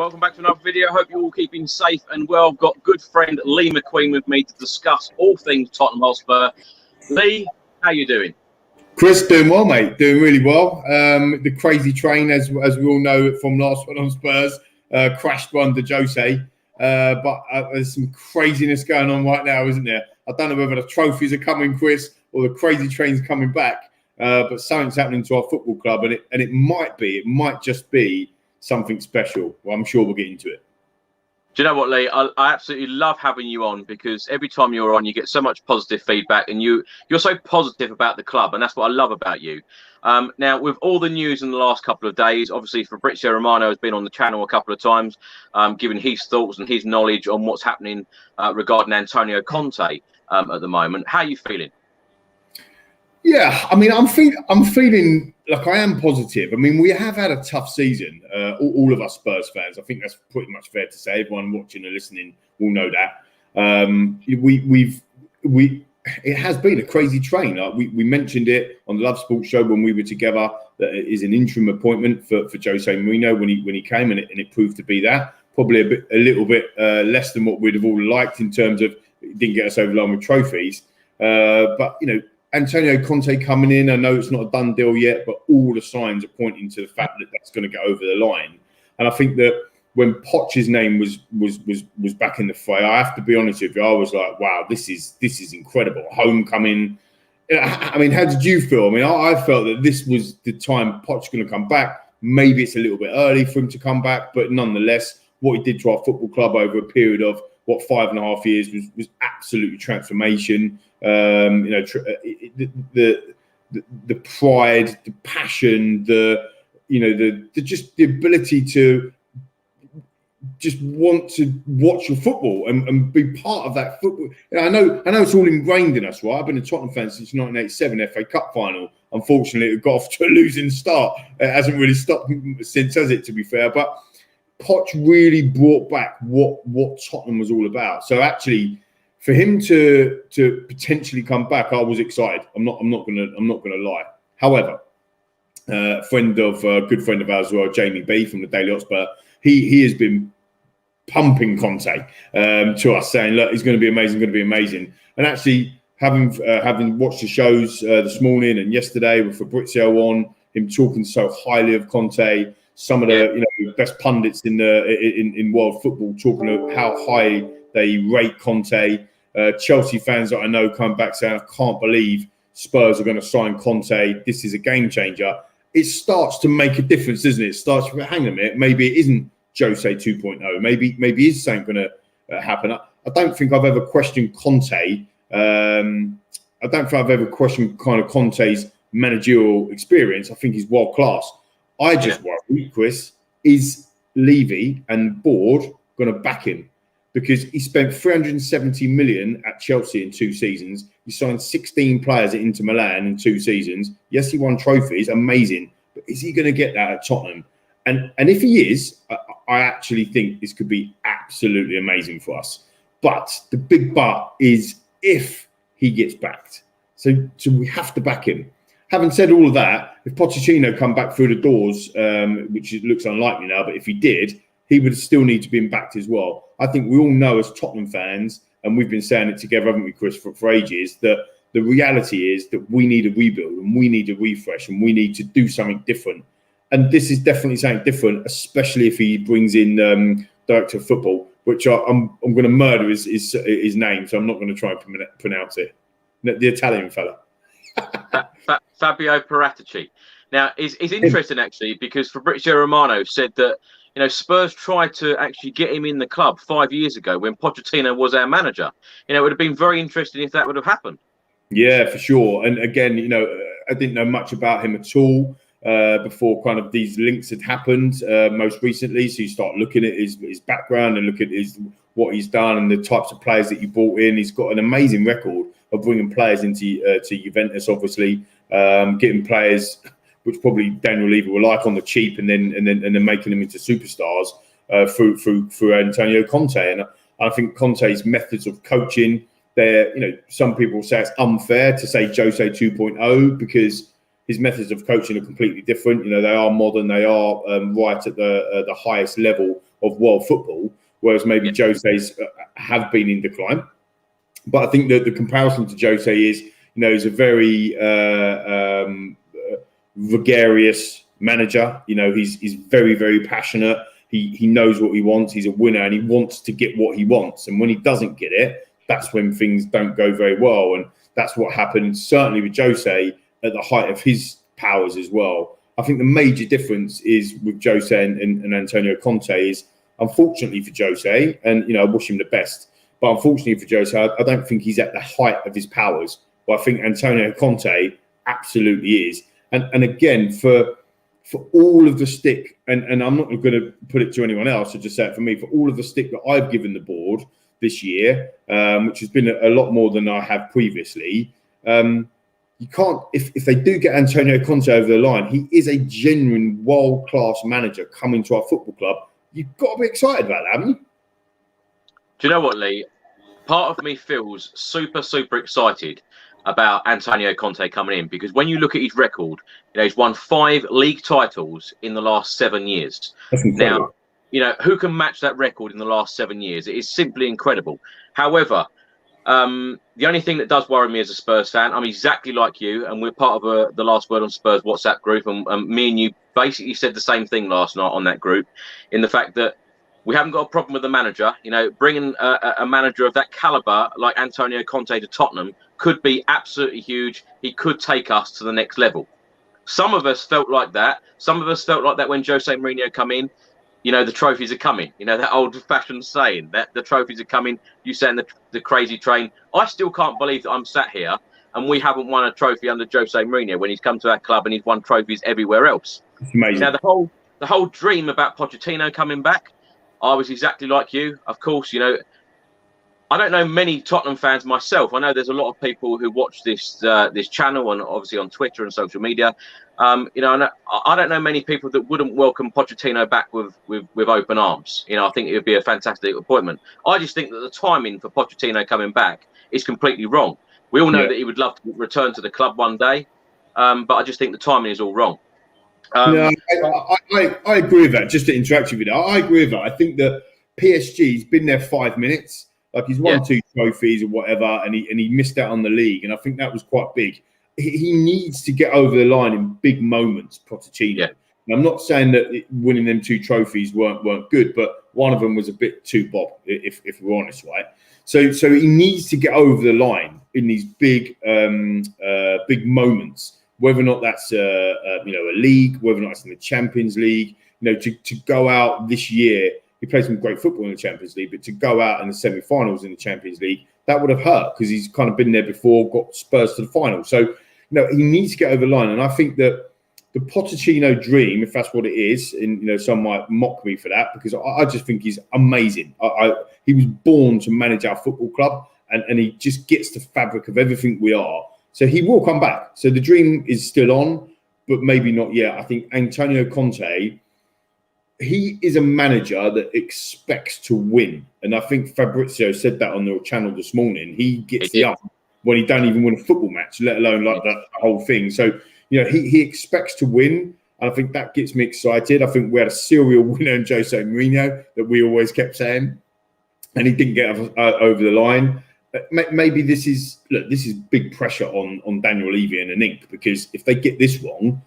welcome back to another video. Hope you're all keeping safe and well. I've got good friend Lee McQueen with me to discuss all things Tottenham Hotspur. Lee, how you doing? Chris, doing well, mate. Doing really well. The crazy train, as we all know from last one on Spurs, crashed under Jose. But there's some craziness going on right now, isn't there? I don't know whether the trophies are coming, Chris, or the crazy train's coming back. But something's happening to our football club, and it might just be something special. Well, I'm sure we'll get into it. Do you know what, Lee? I absolutely love having you on, because every time you're on, you get so much positive feedback, and you're so positive about the club, and that's what I love about you. Now, with all the news in the last couple of days, obviously Fabrizio Romano has been on the channel a couple of times, giving his thoughts and his knowledge on what's happening regarding Antonio Conte at the moment. How are you feeling? Yeah, I mean, I'm feeling like I am positive. I mean, we have had a tough season, all of us Spurs fans. I think that's pretty much fair to say. Everyone watching and listening will know that. It has been a crazy train. We mentioned it on the Love Sports show when we were together, that it is an interim appointment for Jose Mourinho when he came, and it proved to be that. Probably a little bit less than what we'd have all liked in terms of it didn't get us over the line with trophies. But, you know, Antonio Conte coming in, I know it's not a done deal yet, but all the signs are pointing to the fact that that's going to go over the line. And I think that when Poch's name was back in the fray, I have to be honest with you, I was like, wow, this is incredible. Homecoming. I mean, how did you feel? I mean, I felt that this was the time Poch's going to come back. Maybe it's a little bit early for him to come back, but nonetheless, what he did to our football club over a period of 5.5 years was absolutely transformation. You know, the pride, the passion, just the ability to just want to watch your football and be part of that football. You know, I know it's all ingrained in us, right? I've been a Tottenham fan since 1987 FA Cup final. Unfortunately, it got off to a losing start. It hasn't really stopped since, has it, to be fair? But Poch really brought back what Tottenham was all about. So actually, for him to potentially come back, I was excited. I'm not gonna lie. However, good friend of ours as well, Jamie B from the Daily Hotspur, he has been pumping Conte to us, saying, look, he's going to be amazing. And actually, having watched the shows this morning and yesterday with Fabrizio on, him talking so highly of Conte, some of the best pundits in world football talking about how high they rate Conte. Chelsea fans that I know come back saying, I can't believe Spurs are going to sign Conte. This is a game changer. It starts to make a difference, doesn't it? It starts to hang on a minute. Maybe it isn't Jose 2.0. Maybe is something going to happen. I don't think I've ever questioned Conte. I don't think I've ever questioned kind of Conte's managerial experience. I think he's world class. I just worry, Chris, is Levy and board going to back him? Because he spent 370 million at Chelsea in 2 seasons. He signed 16 players at Inter Milan in 2 seasons. Yes, he won trophies, amazing. But is he going to get that at Tottenham? And if he is, I actually think this could be absolutely amazing for us. But the big but is if he gets backed. So we have to back him. Having said all of that, if Pochettino come back through the doors, which looks unlikely now, but if he did, he would still need to be backed as well. I think we all know as Tottenham fans, and we've been saying it together, haven't we, Chris, for ages, that the reality is that we need a rebuild and we need a refresh and we need to do something different. And this is definitely something different, especially if he brings in director of football, which I'm going to murder his name, so I'm not going to try and pronounce it. The Italian fella. Fabio Paratici. Now, it's interesting, actually, because Fabrizio Romano said that, Spurs tried to actually get him in the club 5 years ago when Pochettino was our manager. It would have been very interesting if that would have happened. Yeah, for sure. And again, I didn't know much about him at all before kind of these links had happened most recently. So you start looking at his background and look at what he's done and the types of players that he brought in. He's got an amazing record of bringing players into to Juventus, obviously, getting players which probably Daniel Levy will like on the cheap, and then making them into superstars through Antonio Conte. And I think Conte's methods of coaching, some people say it's unfair to say Jose 2.0 because his methods of coaching are completely different. They are modern, they are right at the highest level of world football, whereas maybe Jose's have been in decline. But I think that the comparison to Jose is, he's a very gregarious manager. He's very, very passionate. He knows what he wants. He's a winner, and he wants to get what he wants. And when he doesn't get it, that's when things don't go very well. And that's what happened certainly with Jose at the height of his powers as well. I think the major difference is with Jose and Antonio Conte is, unfortunately for Jose, and I wish him the best, but unfortunately for Jose, I don't think he's at the height of his powers. But I think Antonio Conte absolutely is. And again, for all of the stick, and I'm not going to put it to anyone else, I'll just say it for me, for all of the stick that I've given the board this year, which has been a lot more than I have previously, you can't, if they do get Antonio Conte over the line, he is a genuine world-class manager coming to our football club. You've got to be excited about that, haven't you? Do you know what, Lee? Part of me feels super, super excited about Antonio Conte coming in, because when you look at his record, he's won 5 league titles in the last 7 years. That's incredible. Now, who can match that record in the last 7 years? It is simply incredible. However, the only thing that does worry me as a Spurs fan, I'm exactly like you, and we're part of the Last Word on Spurs WhatsApp group, and me and you basically said the same thing last night on that group, in the fact that we haven't got a problem with the manager. Bringing a manager of that caliber like Antonio Conte to Tottenham could be absolutely huge. He could take us to the next level. Some of us felt like that. Some of us felt like that when Jose Mourinho come in. The trophies are coming. That old-fashioned saying that the trophies are coming. You saying the crazy train. I still can't believe that I'm sat here and we haven't won a trophy under Jose Mourinho when he's come to our club and he's won trophies everywhere else. It's amazing. Now, the whole dream about Pochettino coming back, I was exactly like you. Of course, I don't know many Tottenham fans myself. I know there's a lot of people who watch this channel and obviously on Twitter and social media. And I don't know many people that wouldn't welcome Pochettino back with open arms. I think it would be a fantastic appointment. I just think that the timing for Pochettino coming back is completely wrong. We all know that he would love to return to the club one day, but I just think the timing is all wrong. No, I agree with that. Just to interact with you, I agree with that. I think that PSG's been there 5 minutes. Like, he's won 2 trophies or whatever, and he missed out on the league, and I think that was quite big. He needs to get over the line in big moments, Pochettino. Yeah. And I'm not saying that winning them 2 trophies weren't good, but one of them was a bit too bob, if we're honest, right? So he needs to get over the line in these big moments, whether or not that's a league, whether or not it's in the Champions League. To go out this year. He played some great football in the Champions League, but to go out in the semi-finals in the Champions League, that would have hurt, because he's kind of been there before, got Spurs to the final. So, he needs to get over the line. And I think that the Pochettino dream, if that's what it is, and some might mock me for that, because I just think he's amazing. He was born to manage our football club, and he just gets the fabric of everything we are. So he will come back. So the dream is still on, but maybe not yet. I think Antonio Conte, he is a manager that expects to win. And I think Fabrizio said that on the channel this morning. He gets the up when he don't even win a football match, let alone like the whole thing. So, he expects to win. And I think that gets me excited. I think we had a serial winner in Jose Mourinho that we always kept saying, and he didn't get over the line. Maybe this is big pressure on Daniel Levy and Inc., because if they get this wrong,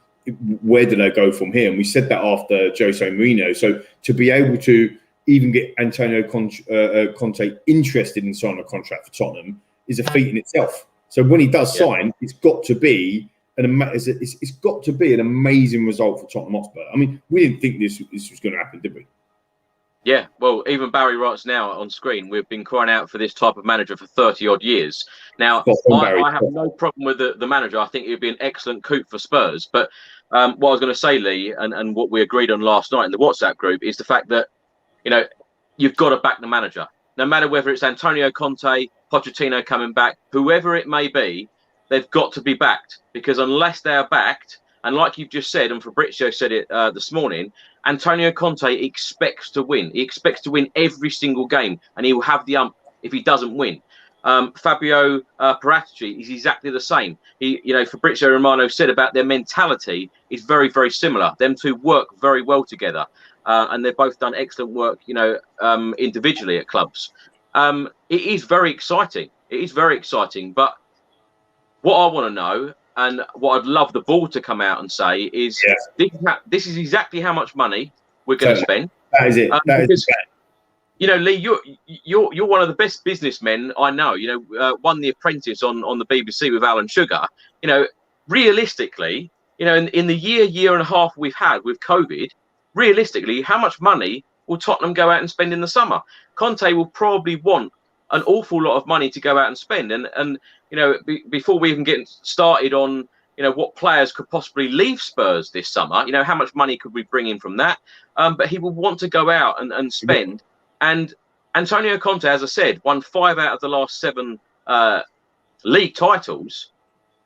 where do they go from here? And we said that after Jose Mourinho. So to be able to even get Antonio Conte interested in signing a contract for Tottenham is a feat in itself. So when he does sign, it's got to be an amazing result for Tottenham Hotspur. I mean, we didn't think this was going to happen, did we? Yeah, well, even Barry writes now on screen, we've been crying out for this type of manager for 30-odd years. Now, I have no problem with the manager. I think it would be an excellent coup for Spurs. But what I was going to say, Lee, and what we agreed on last night in the WhatsApp group is the fact that, you've got to back the manager. No matter whether it's Antonio Conte, Pochettino coming back, whoever it may be, they've got to be backed. Because unless they are backed, and like you've just said, and Fabrizio said it this morning, Antonio Conte expects to win. He expects to win every single game, and he will have the ump if he doesn't win. Fabio Paratici is exactly the same. Fabrizio Romano said about their mentality is very, very similar. Them two work very well together. and they've both done excellent work, individually at clubs. It is very exciting. It is very exciting. But what I want to know, and what I'd love the board to come out and say is, this is exactly how much money we're going to spend. That is it. Because, Lee, you're one of the best businessmen I know. Won The Apprentice on the BBC with Alan Sugar. Realistically, in the year and a half we've had with COVID, realistically, how much money will Tottenham go out and spend in the summer? Conte will probably want an awful lot of money to go out and spend, and before we even get started on what players could possibly leave Spurs this summer, how much money could we bring in from that? But he will want to go out and spend. And Antonio Conte, as I said, won 5 out of the last 7 league titles.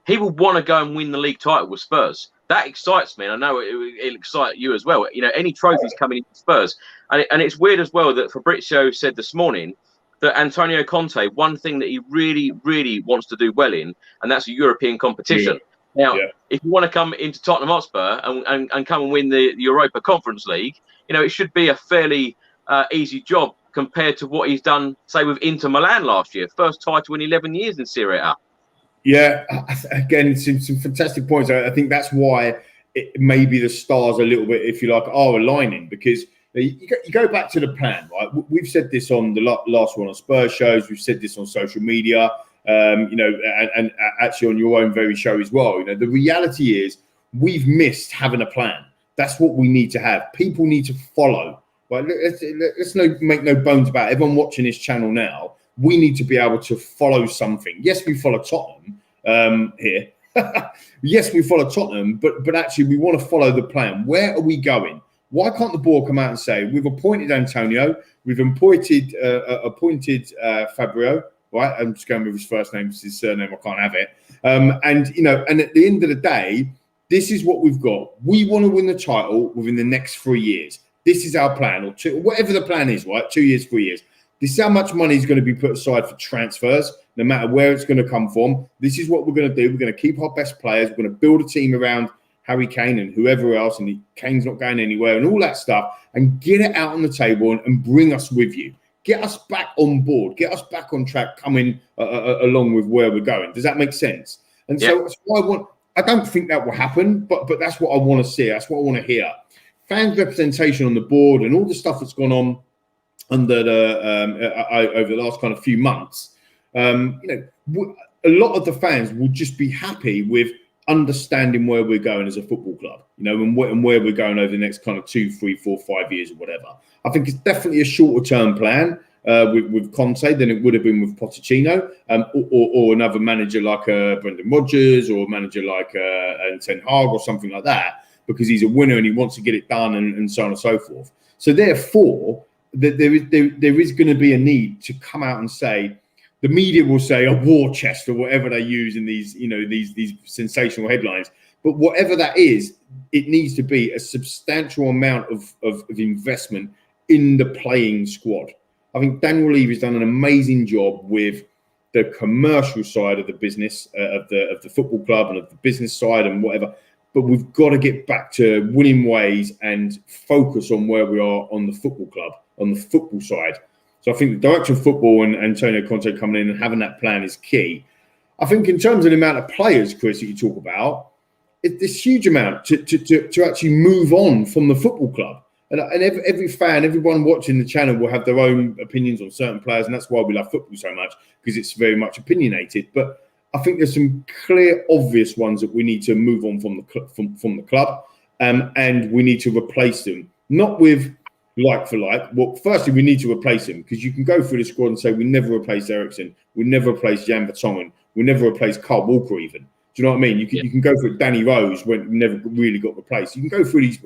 He will want to go and win the league title with Spurs. That excites me, and I know it'll excite you as well. Any trophies coming into Spurs, and it's weird as well that Fabrizio said this morning that Antonio Conte, one thing that he really, really wants to do well in, and that's a European competition. Now, if you want to come into Tottenham Hotspur and come and win the Europa Conference League, it should be a fairly easy job compared to what he's done, say, with Inter Milan last year. First title in 11 years in Serie A. Yeah, again, some fantastic points. I think that's why maybe the stars a little bit, if you like, are aligning, because you go back to the plan, right? We've said this on the last one on Spurs shows. We've said this on social media, and actually on your own very show as well. The reality is we've missed having a plan. That's what we need to have. People need to follow. Right? Let's make no bones about it. Everyone watching this channel now, we need to be able to follow something. Yes, we follow Tottenham here. Yes, we follow Tottenham, but actually we want to follow the plan. Where are we going? Why can't the board come out and say, we've appointed Antonio, we've appointed Fabio, right? I'm just going with his first name, his surname, I can't have it. And at the end of the day, this is what we've got. We want to win the title within the next 3 years. This is our plan, or whatever the plan is, right? 2 years, 3 years. This is how much money is going to be put aside for transfers, no matter where it's going to come from. This is what we're going to do. We're going to keep our best players. We're going to build a team around Harry Kane and whoever else, and Kane's not going anywhere and all that stuff, and get it out on the table and bring us with you. Get us back on board. Get us back on track, coming along with where we're going. Does that make sense? And so that's what I don't think that will happen, but that's what I want to see. That's what I want to hear. Fans' representation on the board and all the stuff that's gone on under over the last kind of few months, a lot of the fans will just be happy with understanding where we're going as a football club, and where we're going over the next kind of 2, 3, 4, 5 years or whatever. I think it's definitely a shorter term plan with Conte than it would have been with Pochettino, or another manager like Brendan Rodgers, or a manager like Ten Hag or something like that, because he's a winner and he wants to get it done, and so on and so forth. So therefore, there is going to be a need to come out and say, the media will say a war chest or whatever they use in these, these sensational headlines. But whatever that is, it needs to be a substantial amount of investment in the playing squad. I think Daniel Levy has done an amazing job with the commercial side of the business, of the football club, and of the business side and whatever. But we've got to get back to winning ways and focus on where we are on the football club, on the football side. So I think the director of football and Antonio Conte coming in and having that plan is key. I think in terms of the amount of players, Chris, that you talk about, this huge amount to actually move on from the football club. And every fan, everyone watching the channel will have their own opinions on certain players, and that's why we love football so much, because it's very much opinionated. But I think there's some clear, obvious ones that we need to move on from the club, and we need to replace them, not with like for like. Well, firstly, we need to replace him, because you can go through the squad and say we never replaced Eriksen, we never replaced Jan Vertonghen, we never replaced Carl Walker even. Do you know what I mean? You can go through Danny Rose when we never really got replaced. You can go through these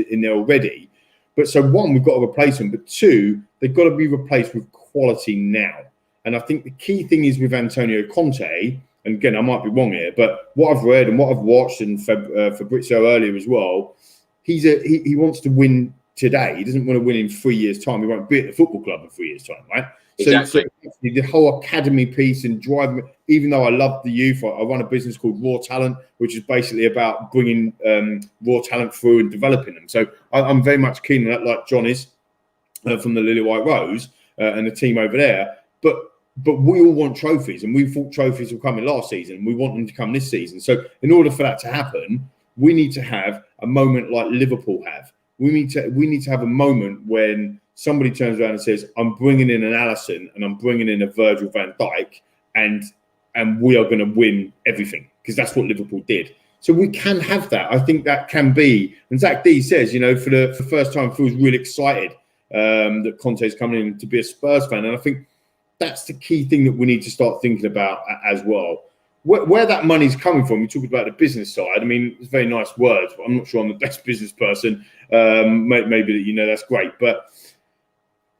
in there already. But so one, we've got to replace them. But two, they've got to be replaced with quality now. And I think the key thing is with Antonio Conte, and again, I might be wrong here, but what I've read and what I've watched, and Fabrizio earlier as well, he wants to win today. He doesn't want to win in 3 years' time. He won't be at the football club in 3 years' time, right? Exactly. So the whole academy piece and driving, even though I love the youth, I run a business called Raw Talent, which is basically about bringing raw talent through and developing them. So I'm very much keen on that, like John is from the Lily White Rose and the team over there. But we all want trophies, and we thought trophies were coming last season. We want them to come this season. So in order for that to happen, we need to have a moment like Liverpool have. We need to have a moment when somebody turns around and says, I'm bringing in an Alisson and I'm bringing in a Virgil van Dijk, and we are going to win everything, because that's what Liverpool did. So we can have that. I think that can be. And Zach D says, for the first time, feels really excited that Conte is coming in to be a Spurs fan. And I think that's the key thing that we need to start thinking about as well. Where that money's coming from, we talked about the business side. I mean, it's very nice words, but I'm not sure I'm the best business person. Maybe that that's great. But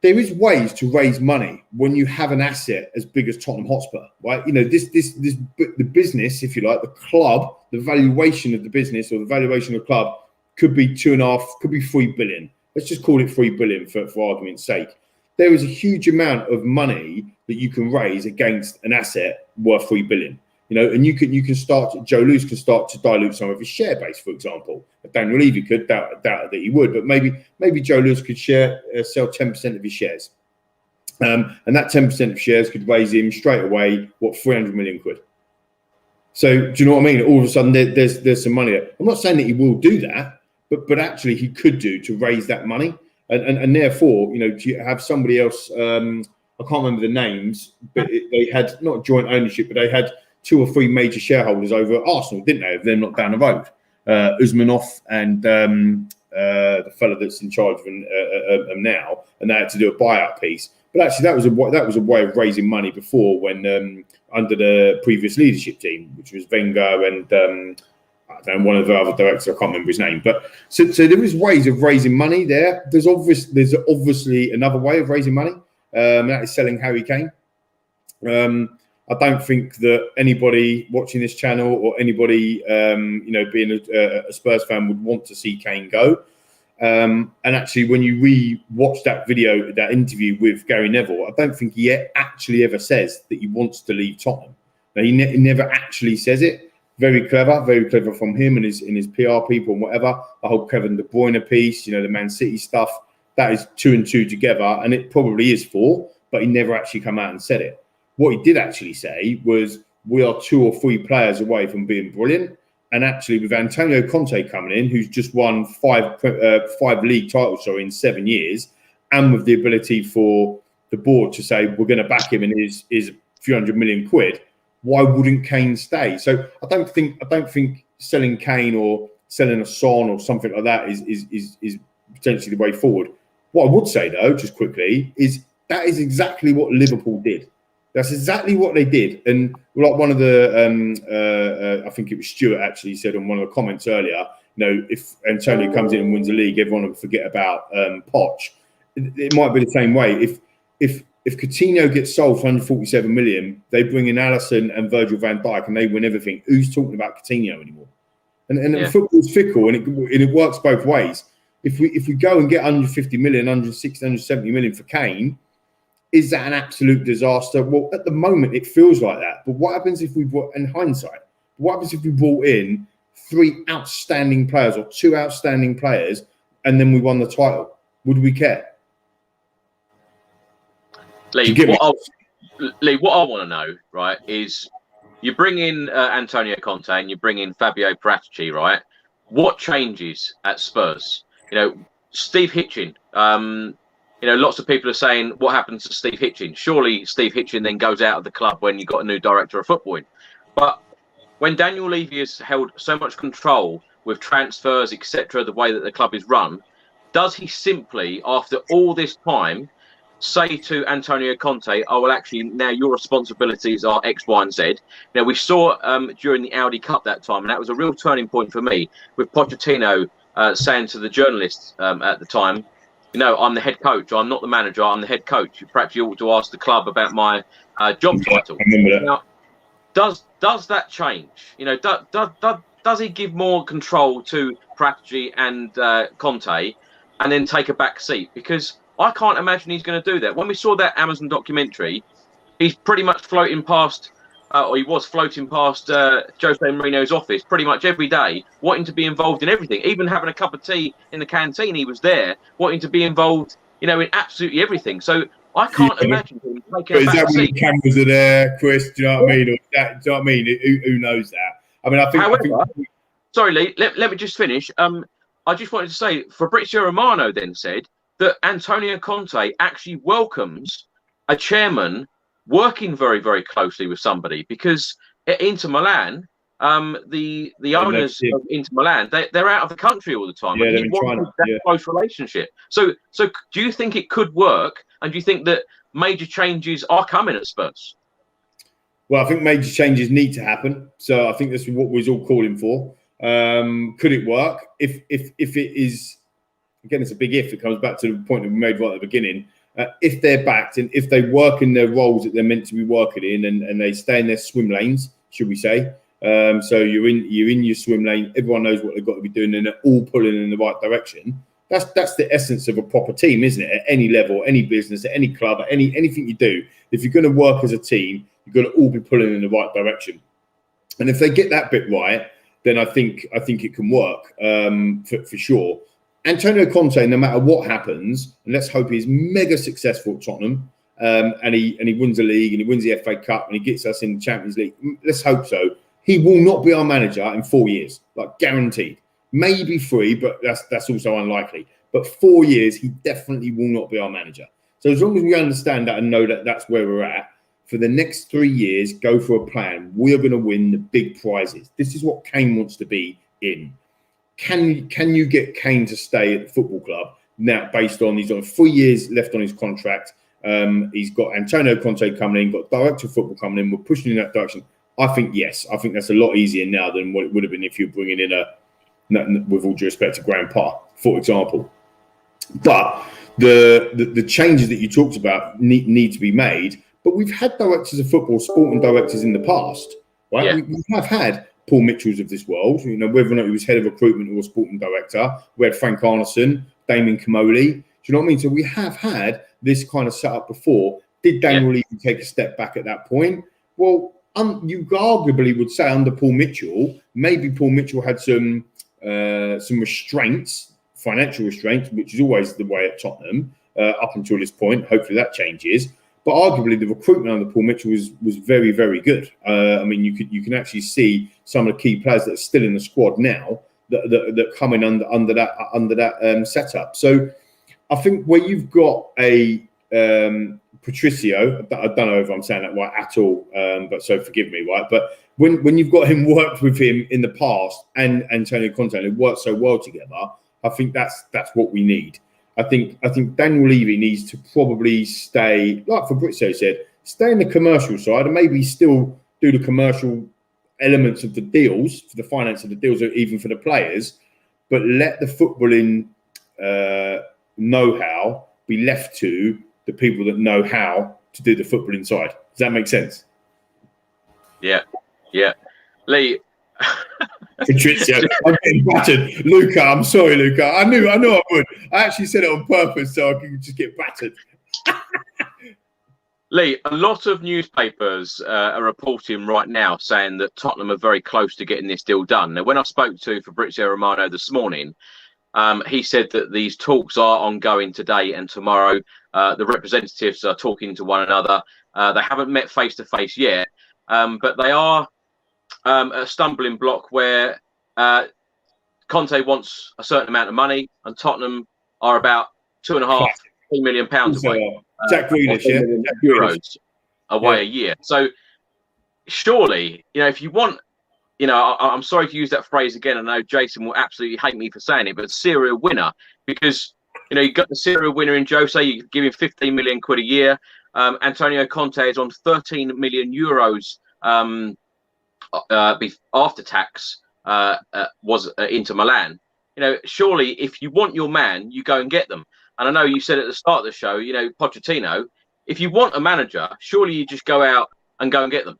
there is ways to raise money when you have an asset as big as Tottenham Hotspur, right? The business, if you like, the club, the valuation of the business or the valuation of the club could be 2.5, could be 3 billion. Let's just call it 3 billion for argument's sake. There is a huge amount of money that you can raise against an asset worth 3 billion. And you can start. Joe Lewis can start to dilute some of his share base, for example. Daniel Levy could, doubt that he would, but maybe Joe Lewis could sell 10% of his shares, and that 10% of shares could raise him straight away 300 million quid. So do you know what I mean? All of a sudden, there's some money there. I'm not saying that he will do that, but actually he could do to raise that money. And therefore, to have somebody else, I can't remember the names, but they had not joint ownership, but they had 2 or 3 major shareholders over at Arsenal, didn't they? They're not down the road. Usmanov and the fella that's in charge of them now, and they had to do a buyout piece. But actually, that was a way of raising money before, when under the previous leadership team, which was Wenger and one of the other directors, I can't remember his name. But so there is ways of raising money there. There's obviously another way of raising money, and that is selling Harry Kane. I don't think that anybody watching this channel or anybody, being a Spurs fan, would want to see Kane go. And actually, when you re-watch that video, that interview with Gary Neville, I don't think he actually ever says that he wants to leave Tottenham. Now, he never actually says it. Very clever from him and his PR people and whatever. The whole Kevin De Bruyne piece, the Man City stuff, that is 2 and 2 together, and it probably is 4, but he never actually come out and said it. What he did actually say was, we are 2 or 3 players away from being brilliant. And actually, with Antonio Conte coming in, who's just won 5 league titles in 7 years, and with the ability for the board to say, we're going to back him in his few hundred million quid, why wouldn't Kane stay? So I don't think selling Kane or selling a Son or something like that is potentially the way forward. What I would say, though, just quickly, is that is exactly what Liverpool did. That's exactly what they did. And like one of the, I think it was Stuart actually said on one of the comments earlier, if Antonio comes in and wins the league, everyone will forget about Poch. It might be the same way. If Coutinho gets sold for 147 million, they bring in Alisson and Virgil van Dijk and they win everything. Who's talking about Coutinho anymore? And football's fickle, and it works both ways. If we go and get 150 million, 160, 170 million for Kane, is that an absolute disaster? Well, at the moment, it feels like that. But what happens if we brought, in hindsight, what happens if we brought in 3 outstanding players or 2 outstanding players and then we won the title? Would we care? Lee, what I want to know, right, is you bring in Antonio Conte and you bring in Fabio Paratici, right? What changes at Spurs? Steve Hitchen. Lots of people are saying, what happens to Steve Hitchen? Surely Steve Hitchen then goes out of the club when you've got a new director of football. But when Daniel Levy has held so much control with transfers, etc., the way that the club is run, does he simply, after all this time, say to Antonio Conte, oh, well, actually, now your responsibilities are X, Y, and Z? Now, we saw during the Audi Cup that time, and that was a real turning point for me, with Pochettino saying to the journalists at the time, I'm the head coach. I'm not the manager. I'm the head coach. Perhaps you ought to ask the club about my job title. I remember that. Now, does that change? Does he give more control to Paratici and Conte, and then take a back seat? Because I can't imagine he's going to do that. When we saw that Amazon documentary, he's pretty much floating past, or he was floating past Jose Mourinho's office pretty much every day, wanting to be involved in everything. Even having a cup of tea in the canteen, he was there, wanting to be involved, you know, in absolutely everything. So I can't imagine him taking a back seat. When the cameras are there, Chris? Do you know what I mean? Or that, do you know what I mean? Who knows that? I mean, I think. However, sorry, Lee. Let me just finish. I just wanted to say, Fabrizio Romano then said that Antonio Conte actually welcomes a chairman working very, very closely with somebody, because at Inter Milan, the owners of Inter Milan, they're out of the country all the time. Yeah, and they're in China. That close relationship. So do you think it could work? And do you think that major changes are coming at Spurs? Well, I think major changes need to happen. So I think that's what we're all calling for. Could it work? If it is, again, it's a big if. It comes back to the point that we made right at the beginning. If they're backed and if they work in their roles that they're meant to be working in, and they stay in their swim lanes, should we say? So you're in your swim lane. Everyone knows what they've got to be doing, and they're all pulling in the right direction. That's the essence of a proper team, isn't it? At any level, any business, at any club, at anything you do, if you're going to work as a team, you've got to all be pulling in the right direction. And if they get that bit right, then I think it can work for sure. Antonio Conte, no matter what happens, and let's hope he's mega successful at Tottenham, and he wins the league and he wins the FA Cup and he gets us in the Champions League. Let's hope so. He will not be our manager in 4 years, like guaranteed. Maybe 3, but that's also unlikely. But 4 years, he definitely will not be our manager. So as long as we understand that and know that that's where we're at, for the next 3 years, go for a plan. We are going to win the big prizes. This is what Kane wants to be in. Can you get Kane to stay at the football club now, based on he's got 3 years left on his contract? He's got Antonio Conte coming in, got director of football coming in. We're pushing in that direction. I think yes. I think that's a lot easier now than what it would have been if you're bringing in with all due respect to Grandpa, for example. But the changes that you talked about need to be made. But we've had directors of football, sporting directors in the past, right? Yeah. We have had Paul Mitchells of this world, you know, whether or not he was head of recruitment or sporting director. We had Frank Arneson, Damien Comolli. Do you know what I mean? So we have had this kind of setup before. Did Daniel Levy take a step back at that point? Well, you arguably would say under Paul Mitchell, maybe Paul Mitchell had some restraints, financial restraints, which is always the way at Tottenham up until this point. Hopefully that changes. But arguably, the recruitment under Paul Mitchell was very, very good. I mean, you can actually see some of the key players that are still in the squad now that come in under that setup. So I think where you've got a Patricio, I don't know if I'm saying that right at all, but so forgive me, right? But when you've got him worked with him in the past and Antonio Conte, and they worked so well together, I think that's what we need. I think Daniel Levy needs to probably stay, like Fabrizio said, stay in the commercial side and maybe still do the commercial elements of the deals, for the finance of the deals, or even for the players, but let the footballing know-how be left to the people that know how to do the footballing side. Does that make sense? Yeah. Lee. Patricio, I'm getting battered. Luca, I'm sorry, Luca. I knew I would. I actually said it on purpose so I could just get battered. Lee, a lot of newspapers are reporting right now saying that Tottenham are very close to getting this deal done. Now, when I spoke to Fabrizio Romano this morning, he said that these talks are ongoing today and tomorrow. The representatives are talking to one another. They haven't met face to face yet, but they are a stumbling block where Conte wants a certain amount of money and Tottenham are about £2.5–3 million away. Jack Grealish, euros away a year. So surely, you know, if you want, you know, I'm sorry to use that phrase again. I know Jason will absolutely hate me for saying it, but serial winner, because, you know, you got the serial winner in Jose, you give him 15 million quid a year. Antonio Conte is on 13 million euros after tax, was Inter Milan. You know, surely if you want your man, you go and get them. And I know you said at the start of the show, you know, Pochettino, if you want a manager, surely you just go out and go and get them.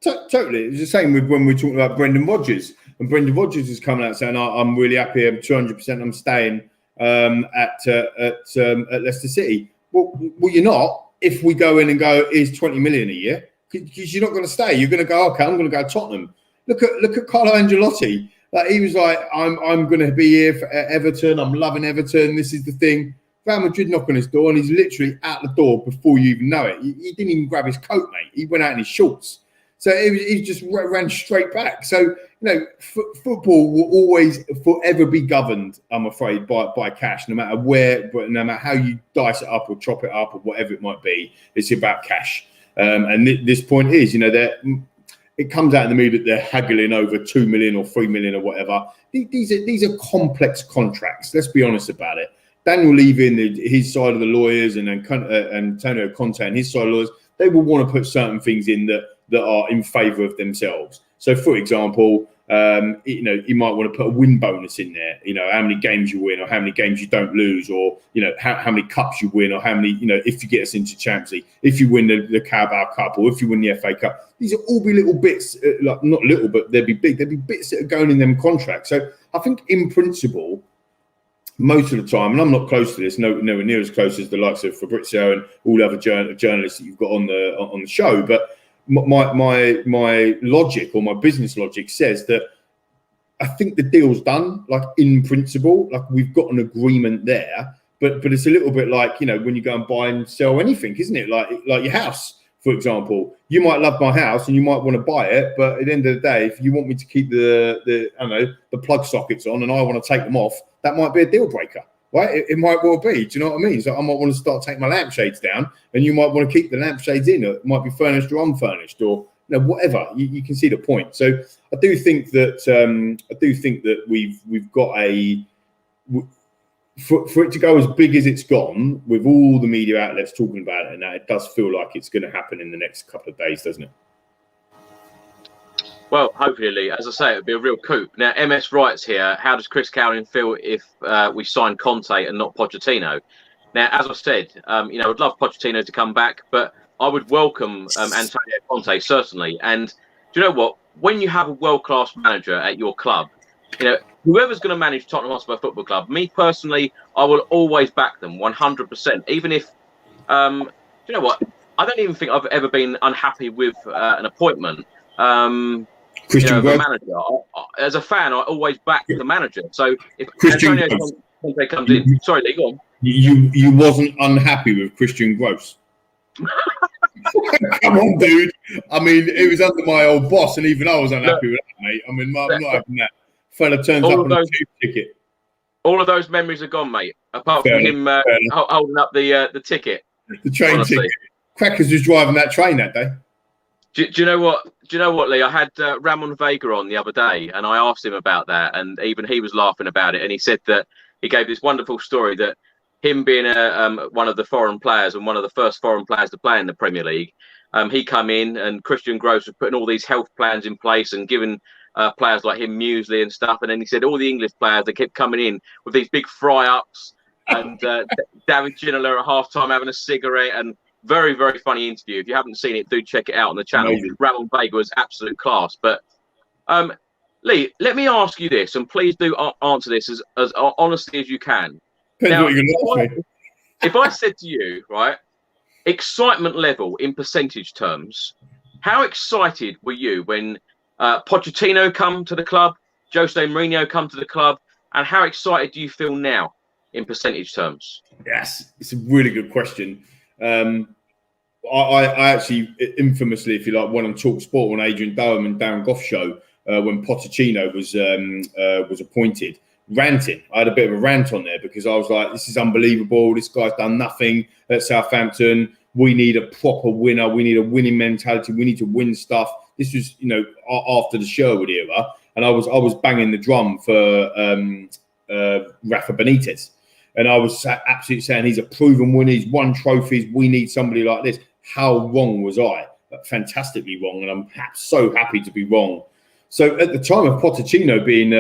Totally. It's the same with when we're talking about Brendan Rodgers. And Brendan Rodgers is coming out saying, I'm really happy, I'm 200%, I'm staying. at Leicester City. Well, you're not. If we go in and go, here's 20 million a year, because you're not going to stay. You're going to go, okay, I'm going to go to Tottenham. Look at Carlo Ancelotti. Like, he was like, I'm going to be here for Everton. I'm loving Everton. This is the thing. Real Madrid knock on his door, and he's literally out the door before you even know it. He didn't even grab his coat, mate. He went out in his shorts. So he just ran straight back. So, football will always forever be governed, I'm afraid, by cash, no matter where, but no matter how you dice it up or chop it up or whatever it might be, it's about cash. And this point is, that it comes out in the media that they're haggling over 2 million or 3 million or whatever. These are complex contracts. Let's be honest about it. Daniel Levy, his side of the lawyers, and Antonio Conte and his side of the lawyers, they will want to put certain things in that are in favour of themselves. So, for example, you might want to put a win bonus in there. How many games you win, or how many games you don't lose, or how many cups you win, or how many if you get us into Champions League, if you win the Carabao Cup, or if you win the FA Cup. These will all be little bits, like not little, but they'd be big. There'd be bits that are going in them contracts. So, I think in principle, most of the time, and I'm not close to this, nowhere near as close as the likes of Fabrizio and all the other journalists that you've got on the show, but my logic, or my business logic, says that I think the deal's done, like in principle, like we've got an agreement there, but it's a little bit like, when you go and buy and sell anything, isn't it? Like your house, for example. You might love my house and you might want to buy it, but at the end of the day, if you want me to keep the plug sockets on and I want to take them off, that might be a deal breaker. Right, it might well be. Do you know what I mean? So I might want to start taking my lampshades down, and you might want to keep the lampshades in. Or it might be furnished or unfurnished, or whatever. You can see the point. So I do think that we've got for it to go as big as it's gone, with all the media outlets talking about it, and that, it does feel like it's going to happen in the next couple of days, doesn't it? Well, hopefully, Lee. As I say, it would be a real coup. Now, MS writes here, how does Chris Cowlin feel if we sign Conte and not Pochettino? Now, as I said, I'd love Pochettino to come back, but I would welcome Antonio Conte, certainly. And do you know what? When you have a world-class manager at your club, whoever's going to manage Tottenham Hotspur Football Club, me personally, I will always back them 100%. Even if, do you know what? I don't even think I've ever been unhappy with an appointment. The manager. As a fan, I always back the manager. So if Antonio Conte comes in, sorry, Lee, go on. You wasn't unhappy with Christian Gross? Come on, dude. I mean, it was under my old boss, and even I was unhappy with that, mate. I mean, I'm not having that. Fella turns up on a tube ticket. All of those memories are gone, mate. Apart from him holding up the ticket, the train ticket. Crackers was driving that train that day. Do you know what? Lee? I had Ramon Vega on the other day, and I asked him about that, and even he was laughing about it. And he said that he gave this wonderful story that him being one of the foreign players and one of the first foreign players to play in the Premier League, he come in and Christian Gross was putting all these health plans in place and giving players like him muesli and stuff. And then he said all the English players, they kept coming in with these big fry-ups, and David Ginola at half-time having a cigarette, and very, very funny interview. If you haven't seen it, do check it out on the channel. Amazing. Ramon Vega was absolute class. But Lee, let me ask you this, and please do answer this as honestly as you can. Now, if I said to you, right, excitement level in percentage terms, how excited were you when Pochettino come to the club, Jose Mourinho come to the club, and how excited do you feel now in percentage terms? Yes, it's a really good question. I actually infamously, if you like, went on Talk Sport on Adrian Durham and Darren Goff show when Pochettino was appointed, ranting. I had a bit of a rant on there because I was like, this is unbelievable. This guy's done nothing at Southampton. We need a proper winner. We need a winning mentality. We need to win stuff. This was, after the Sherwood era, and I was banging the drum for Rafa Benitez. And I was absolutely saying he's a proven winner. He's won trophies. We need somebody like this. How wrong was I? Fantastically wrong. And I'm so happy to be wrong. So at the time of Pochettino being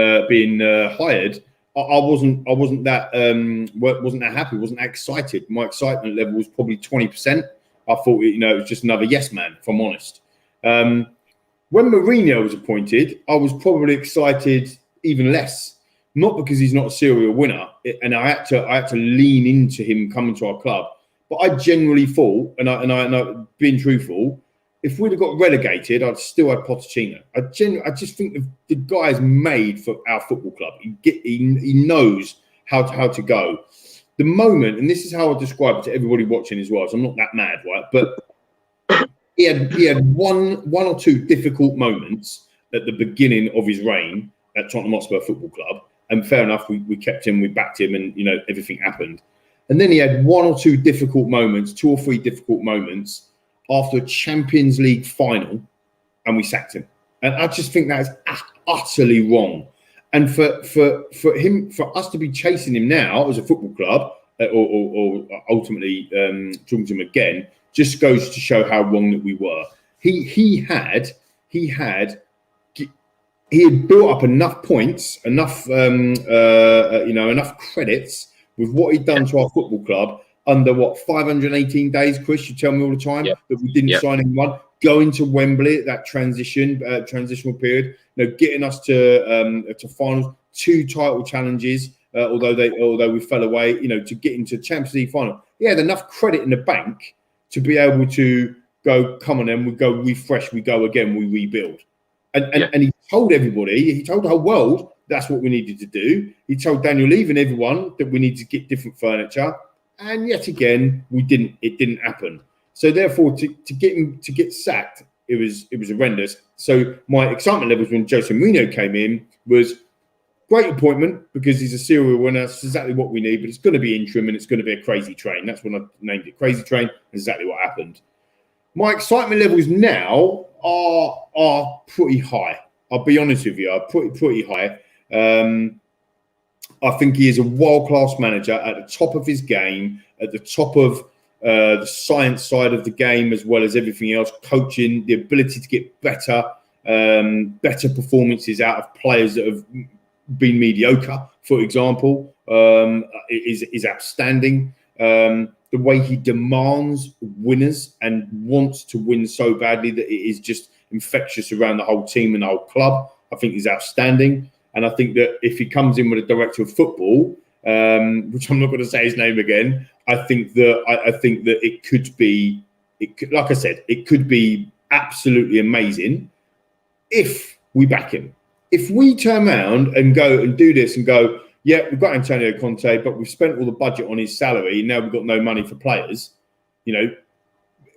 hired, I wasn't that happy. Wasn't that excited. My excitement level was probably 20%. I thought it was just another yes man, if I'm honest. When Mourinho was appointed, I was probably excited even less. not because he's not a serial winner, and I had to lean into him coming to our club. But I generally thought, and I being truthful, if we'd have got relegated, I'd still have Pochettino. I just think the guy is made for our football club. He knows how to go. The moment, and this is how I describe it to everybody watching as well, so I'm not that mad, right? But he had one or two difficult moments at the beginning of his reign at Tottenham Hotspur Football Club. And fair enough, we kept him, we backed him, and everything happened. And then he had one or two difficult moments, 2 or 3 difficult moments after a Champions League final, and we sacked him. And I just think that is utterly wrong. And for us to be chasing him now as a football club, or ultimately talking to him again, just goes to show how wrong that we were. He had built up enough points, enough credits with what he'd done to our football club under 518 days. Chris, you tell me all the time that we didn't sign anyone. Going to Wembley at that transitional period, getting us to finals, 2 title challenges. Although we fell away, to get into Champions League final, he had enough credit in the bank to be able to go. Come on, then we go refresh, we go again, we rebuild. And he told everybody, he told the whole world that's what we needed to do. He told Daniel Levy and everyone that we needed to get different furniture, and yet again we didn't. It didn't happen. So therefore, to get sacked, it was horrendous. So my excitement levels when Jose Mourinho came in was great appointment because he's a serial winner. That's exactly what we need. But it's going to be interim and it's going to be a crazy train. That's when I named it Crazy Train. Exactly what happened. My excitement levels now are pretty high. I'll be honest with you, are pretty high. I think he is a world-class manager at the top of his game, at the top of the science side of the game, as well as everything else, coaching, the ability to get better performances out of players that have been mediocre, for example, is outstanding. The way he demands winners and wants to win so badly that it is just infectious around the whole team and the whole club, I think is outstanding. And I think that if he comes in with a director of football, which I'm not going to say his name again, I think that it could be, like I said, it could be absolutely amazing if we back him. If we turn around and go and do this and go, yeah, we've got Antonio Conte, but we've spent all the budget on his salary. Now we've got no money for players.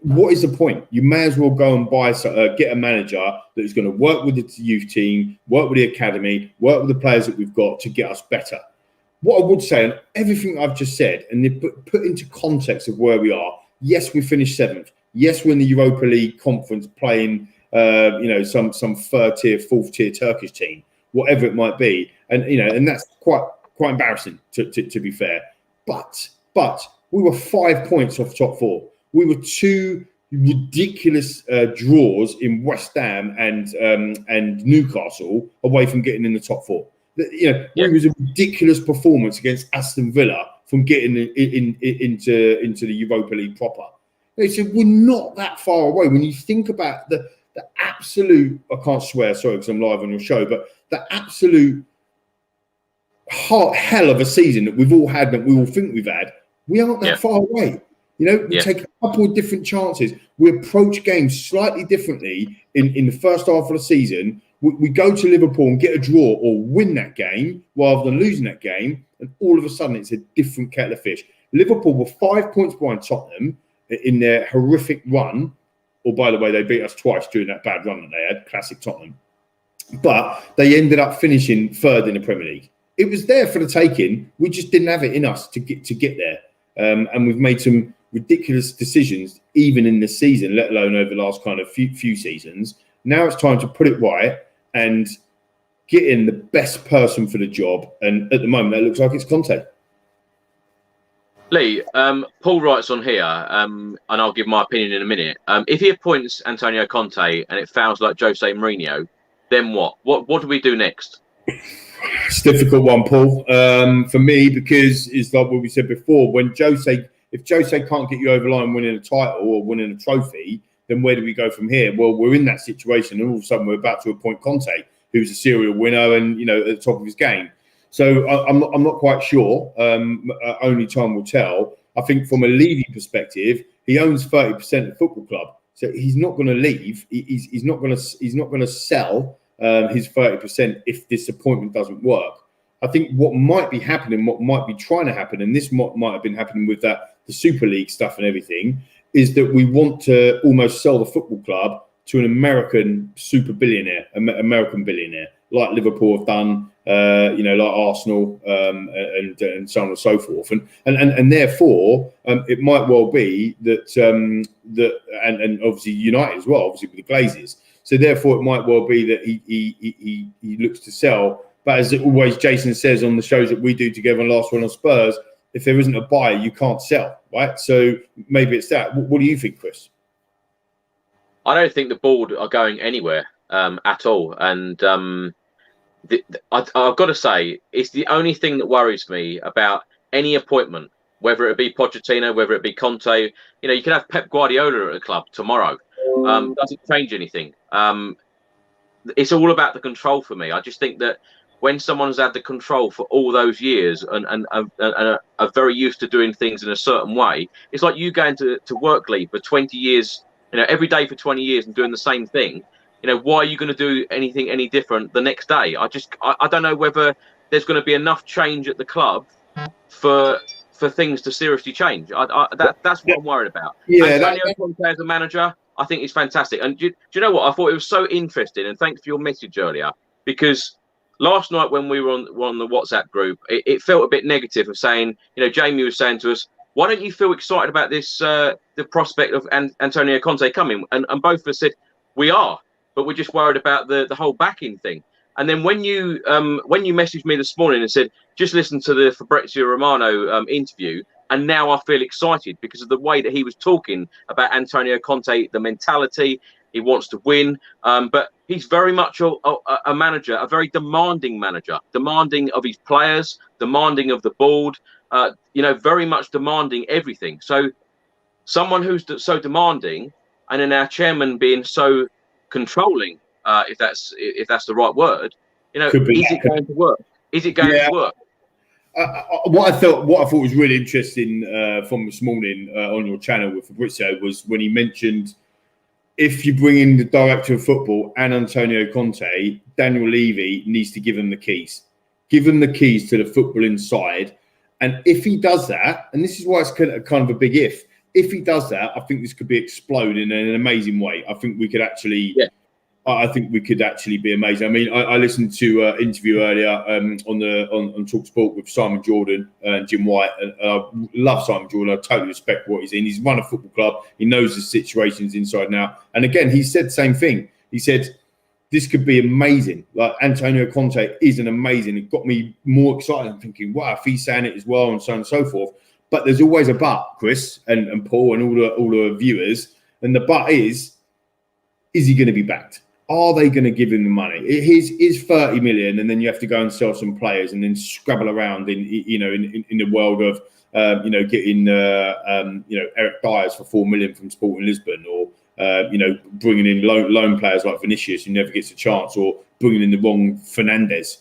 What is the point? You may as well go and get a manager that is going to work with the youth team, work with the academy, work with the players that we've got to get us better. What I would say, and everything I've just said, and put into context of where we are. Yes, we finished 7th. Yes, we're in the Europa League conference playing, some 3rd tier, 4th tier Turkish team, whatever it might be, and that's quite embarrassing to be fair. But we were 5 points off top 4. We were 2 ridiculous draws in West Ham and Newcastle away from getting in the top 4. It was a ridiculous performance against Aston Villa from getting into the Europa League proper. So we're not that far away when you think about the absolute. I can't swear, sorry, because I'm live on your show, but the absolute hell of a season that we've all had, that we all think we've had. We aren't that far away. We take a couple of different chances. We approach games slightly differently in the first half of the season. We go to Liverpool and get a draw or win that game rather than losing that game. And all of a sudden, it's a different kettle of fish. Liverpool were 5 points behind Tottenham in their horrific run. Or, by the way, they beat us twice during that bad run that they had. Classic Tottenham. But they ended up finishing 3rd in the Premier League. It was there for the taking. We just didn't have it in us to get there. And we've made some ridiculous decisions, even in this season, let alone over the last kind of few seasons. Now it's time to put it right and get in the best person for the job. And at the moment, it looks like it's Conte. Lee, Paul writes on here, and I'll give my opinion in a minute. If he appoints Antonio Conte and it sounds like Jose Mourinho, then what? What do we do next? It's a difficult one, Paul, for me, because it's like what we said before. If Jose can't get you over the line winning a title or winning a trophy, then where do we go from here? Well, we're in that situation, and all of a sudden we're about to appoint Conte, who's a serial winner and at the top of his game. So I'm not quite sure. Only time will tell. I think from a Levy perspective, he owns 30% of the football club, so he's not going to leave. He's not going to sell his 30% if this appointment doesn't work. I think what might be happening, what might be trying to happen, and this might have been happening with the Super League stuff and everything, is that we want to almost sell the football club to an American super billionaire, American billionaire, like Liverpool have done, like Arsenal, and so on and so forth. And therefore, it might well be that and obviously United as well, obviously with the Glazers. So therefore, it might well be that he looks to sell. But as always, Jason says on the shows that we do together, and last one on Spurs, if there isn't a buyer, you can't sell, right? So maybe it's that. What do you think, Chris? I don't think the board are going anywhere at all. And I've got to say, it's the only thing that worries me about any appointment, whether it be Pochettino, whether it be Conte. You can have Pep Guardiola at the club tomorrow. Doesn't change anything. It's all about the control for me. I just think that when someone's had the control for all those years and are very used to doing things in a certain way, it's like you going to work leave for 20 years, every day for 20 years and doing the same thing. Why are you going to do anything any different the next day? I don't know whether there's going to be enough change at the club for things to seriously change. That's what I'm worried about. Yeah, Antonio Conte as a manager, I think is fantastic. And do you know what? I thought it was so interesting, and thanks for your message earlier, because last night when we were on the WhatsApp group, it felt a bit negative of saying, Jamie was saying to us, why don't you feel excited about this, the prospect of Antonio Conte coming? And both of us said, we are, but we're just worried about the whole backing thing. And then when you messaged me this morning and said, just listen to the Fabrizio Romano interview, and now I feel excited because of the way that he was talking about Antonio Conte, the mentality. He wants to win, but he's very much a manager, a very demanding manager, demanding of his players, demanding of the board, very much demanding everything. So someone who's so demanding, and then our chairman being so controlling, if that's the right word, is it going to work? Is it going to work? What I thought was really interesting from this morning on your channel with Fabrizio was when he mentioned, if you bring in the director of football and Antonio Conte, Daniel Levy needs to give him the keys. Give him the keys to the football inside. And if he does that, and this is why it's kind of a big if he does that, I think this could be explode in an amazing way. I think we could actually... Yeah. I think we could actually be amazing. I mean, I listened to an interview earlier on TalkSport with Simon Jordan and Jim White. And I love Simon Jordan. I totally respect what he's in. He's run a football club. He knows the situations inside now. And again, he said the same thing. He said, this could be amazing. Like Antonio Conte is an amazing. It got me more excited. I'm thinking, wow, if he's saying it as well, and so on and so forth. But there's always a but, Chris and Paul and all the viewers. And the but is he going to be backed? Are they going to give him the money? Is 30 million, and then you have to go and sell some players, and then scrabble around in the world of getting Eric Dyers for 4 million from Sporting Lisbon, or bringing in loan players like Vinicius who never gets a chance, or bringing in the wrong Fernandes.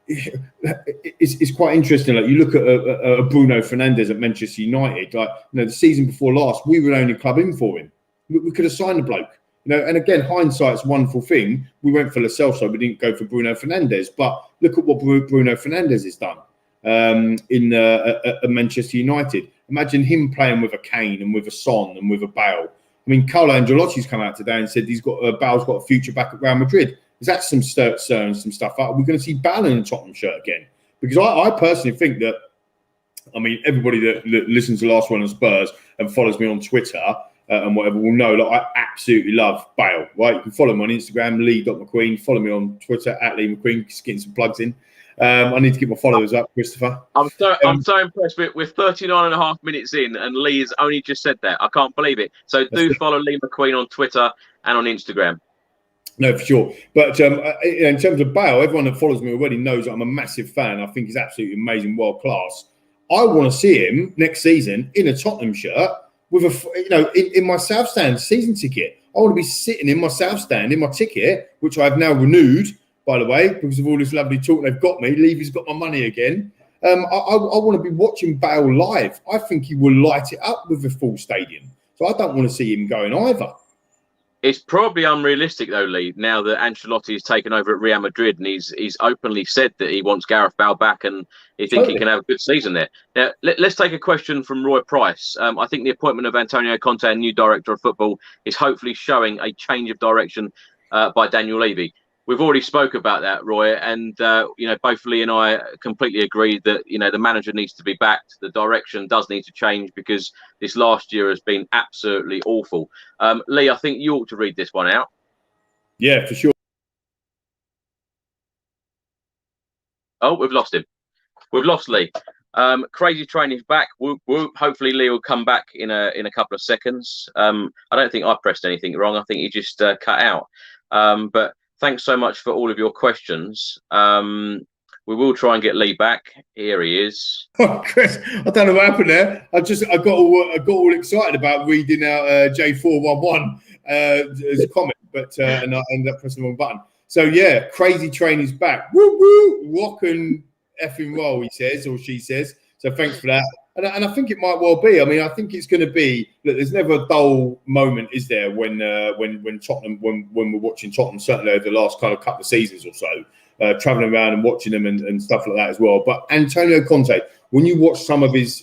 It's quite interesting. Like you look at a Bruno Fernandes at Manchester United. Like the season before last, we were the only club in for him. We could have signed the bloke. And again, hindsight's a wonderful thing. We went for Lo Celso, we didn't go for Bruno Fernandes. But look at what Bruno Fernandes has done at Manchester United. Imagine him playing with a Kane and with a Son and with a Bale. I mean, Carlo Ancelotti's come out today and said Bale's got a future back at Real Madrid. Is that some stirring some stuff up? We're going to see Bale in a Tottenham shirt again. Because I personally think that, everybody that listens to the last one on Spurs and follows me on Twitter and whatever will know that I absolutely love Bale, right? You can follow me on Instagram, lee.mcqueen. Follow me on Twitter, @LeeMcQueen, just getting some plugs in. I need to get my followers up, Christopher. I'm so impressed with 39 and a half minutes in, and Lee has only just said that. I can't believe it. So do follow Lee McQueen on Twitter and on Instagram. No, for sure. But in terms of Bale, everyone that follows me already knows that I'm a massive fan. I think he's absolutely amazing, world class. I want to see him next season in a Tottenham shirt with in my South Stand season ticket. I want to be sitting in my South Stand in my ticket, which I've now renewed by the way, because of all this lovely talk they've got me. Levy's got my money again. I want to be watching Bale live. I think he will light it up with a full stadium. So I don't want to see him going either. It's probably unrealistic, though, Lee, now that Ancelotti has taken over at Real Madrid and he's openly said that he wants Gareth Bale back and he thinks he can have a good season there. Now, let's take a question from Roy Price. I think the appointment of Antonio Conte, a new director of football, is hopefully showing a change of direction by Daniel Levy. We've already spoke about that, Roy, and both Lee and I completely agree that the manager needs to be backed. The direction does need to change because this last year has been absolutely awful. Lee, I think you ought to read this one out. Yeah, for sure. Oh, we've lost him. We've lost Lee. Crazy Train is back. Whoop, whoop. Hopefully Lee will come back in a couple of seconds. I don't think I pressed anything wrong. I think he just cut out. But thanks so much for all of your questions. We will try and get Lee back. Here he is. Oh, Chris, I don't know what happened there. I got all excited about reading out J411 as a comment, but and I ended up pressing the wrong button. So yeah, Crazy Train is back. Woo woo, rock and effing roll, he says or she says. So thanks for that. And I think it might well be. I mean, I think it's going to be. Look, there's never a dull moment, is there? When Tottenham, when we're watching Tottenham, certainly over the last kind of couple of seasons or so, traveling around and watching them and stuff like that as well. But Antonio Conte, when you watch some of his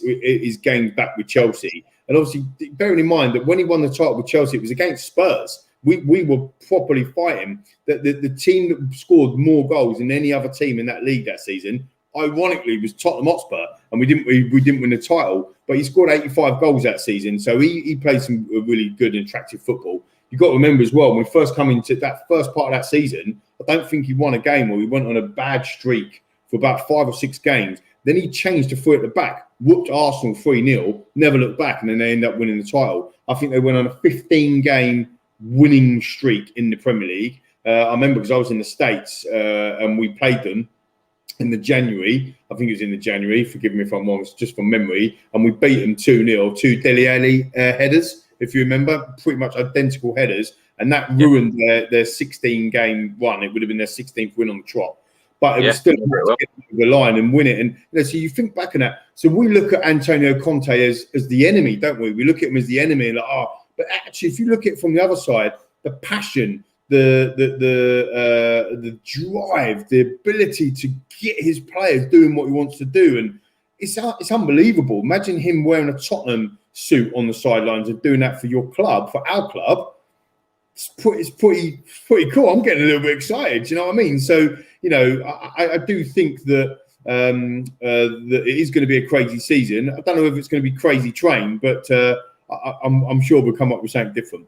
games back with Chelsea, and obviously bearing in mind that when he won the title with Chelsea, it was against Spurs. We were properly fighting. The team that scored more goals than any other team in that league that season, ironically, was Tottenham Hotspur, and we didn't win the title, but he scored 85 goals that season. So he played some really good and attractive football. You've got to remember as well, when we first come into that first part of that season, I don't think he won a game, or he went on a bad streak for about 5 or 6 games. Then he changed to 3 at the back, whooped Arsenal 3-0, never looked back, and then they ended up winning the title. I think they went on a 15-game winning streak in the Premier League. I remember because I was in the States and we played them in the January. I think it was in the January. Forgive me if I'm wrong. It's just from memory. And we beat them 2-0. 2 Dele Alli headers, if you remember, pretty much identical headers. And that ruined their 16-game run. It would have been their 16th win on the trot. But it was still to get over the line and win it. And so you think back on that. So we look at Antonio Conte as the enemy, don't we? We look at him as the enemy, like, but actually, if you look at it from the other side, the passion, the drive, the ability to get his players doing what he wants to do, and it's unbelievable. Imagine him wearing a Tottenham suit on the sidelines and doing that for your club, for our club. It's pretty cool. I'm getting a little bit excited. Do you know what I mean? So I do think that that it is going to be a crazy season. I don't know if it's going to be Crazy Train, but I'm sure we'll come up with something different.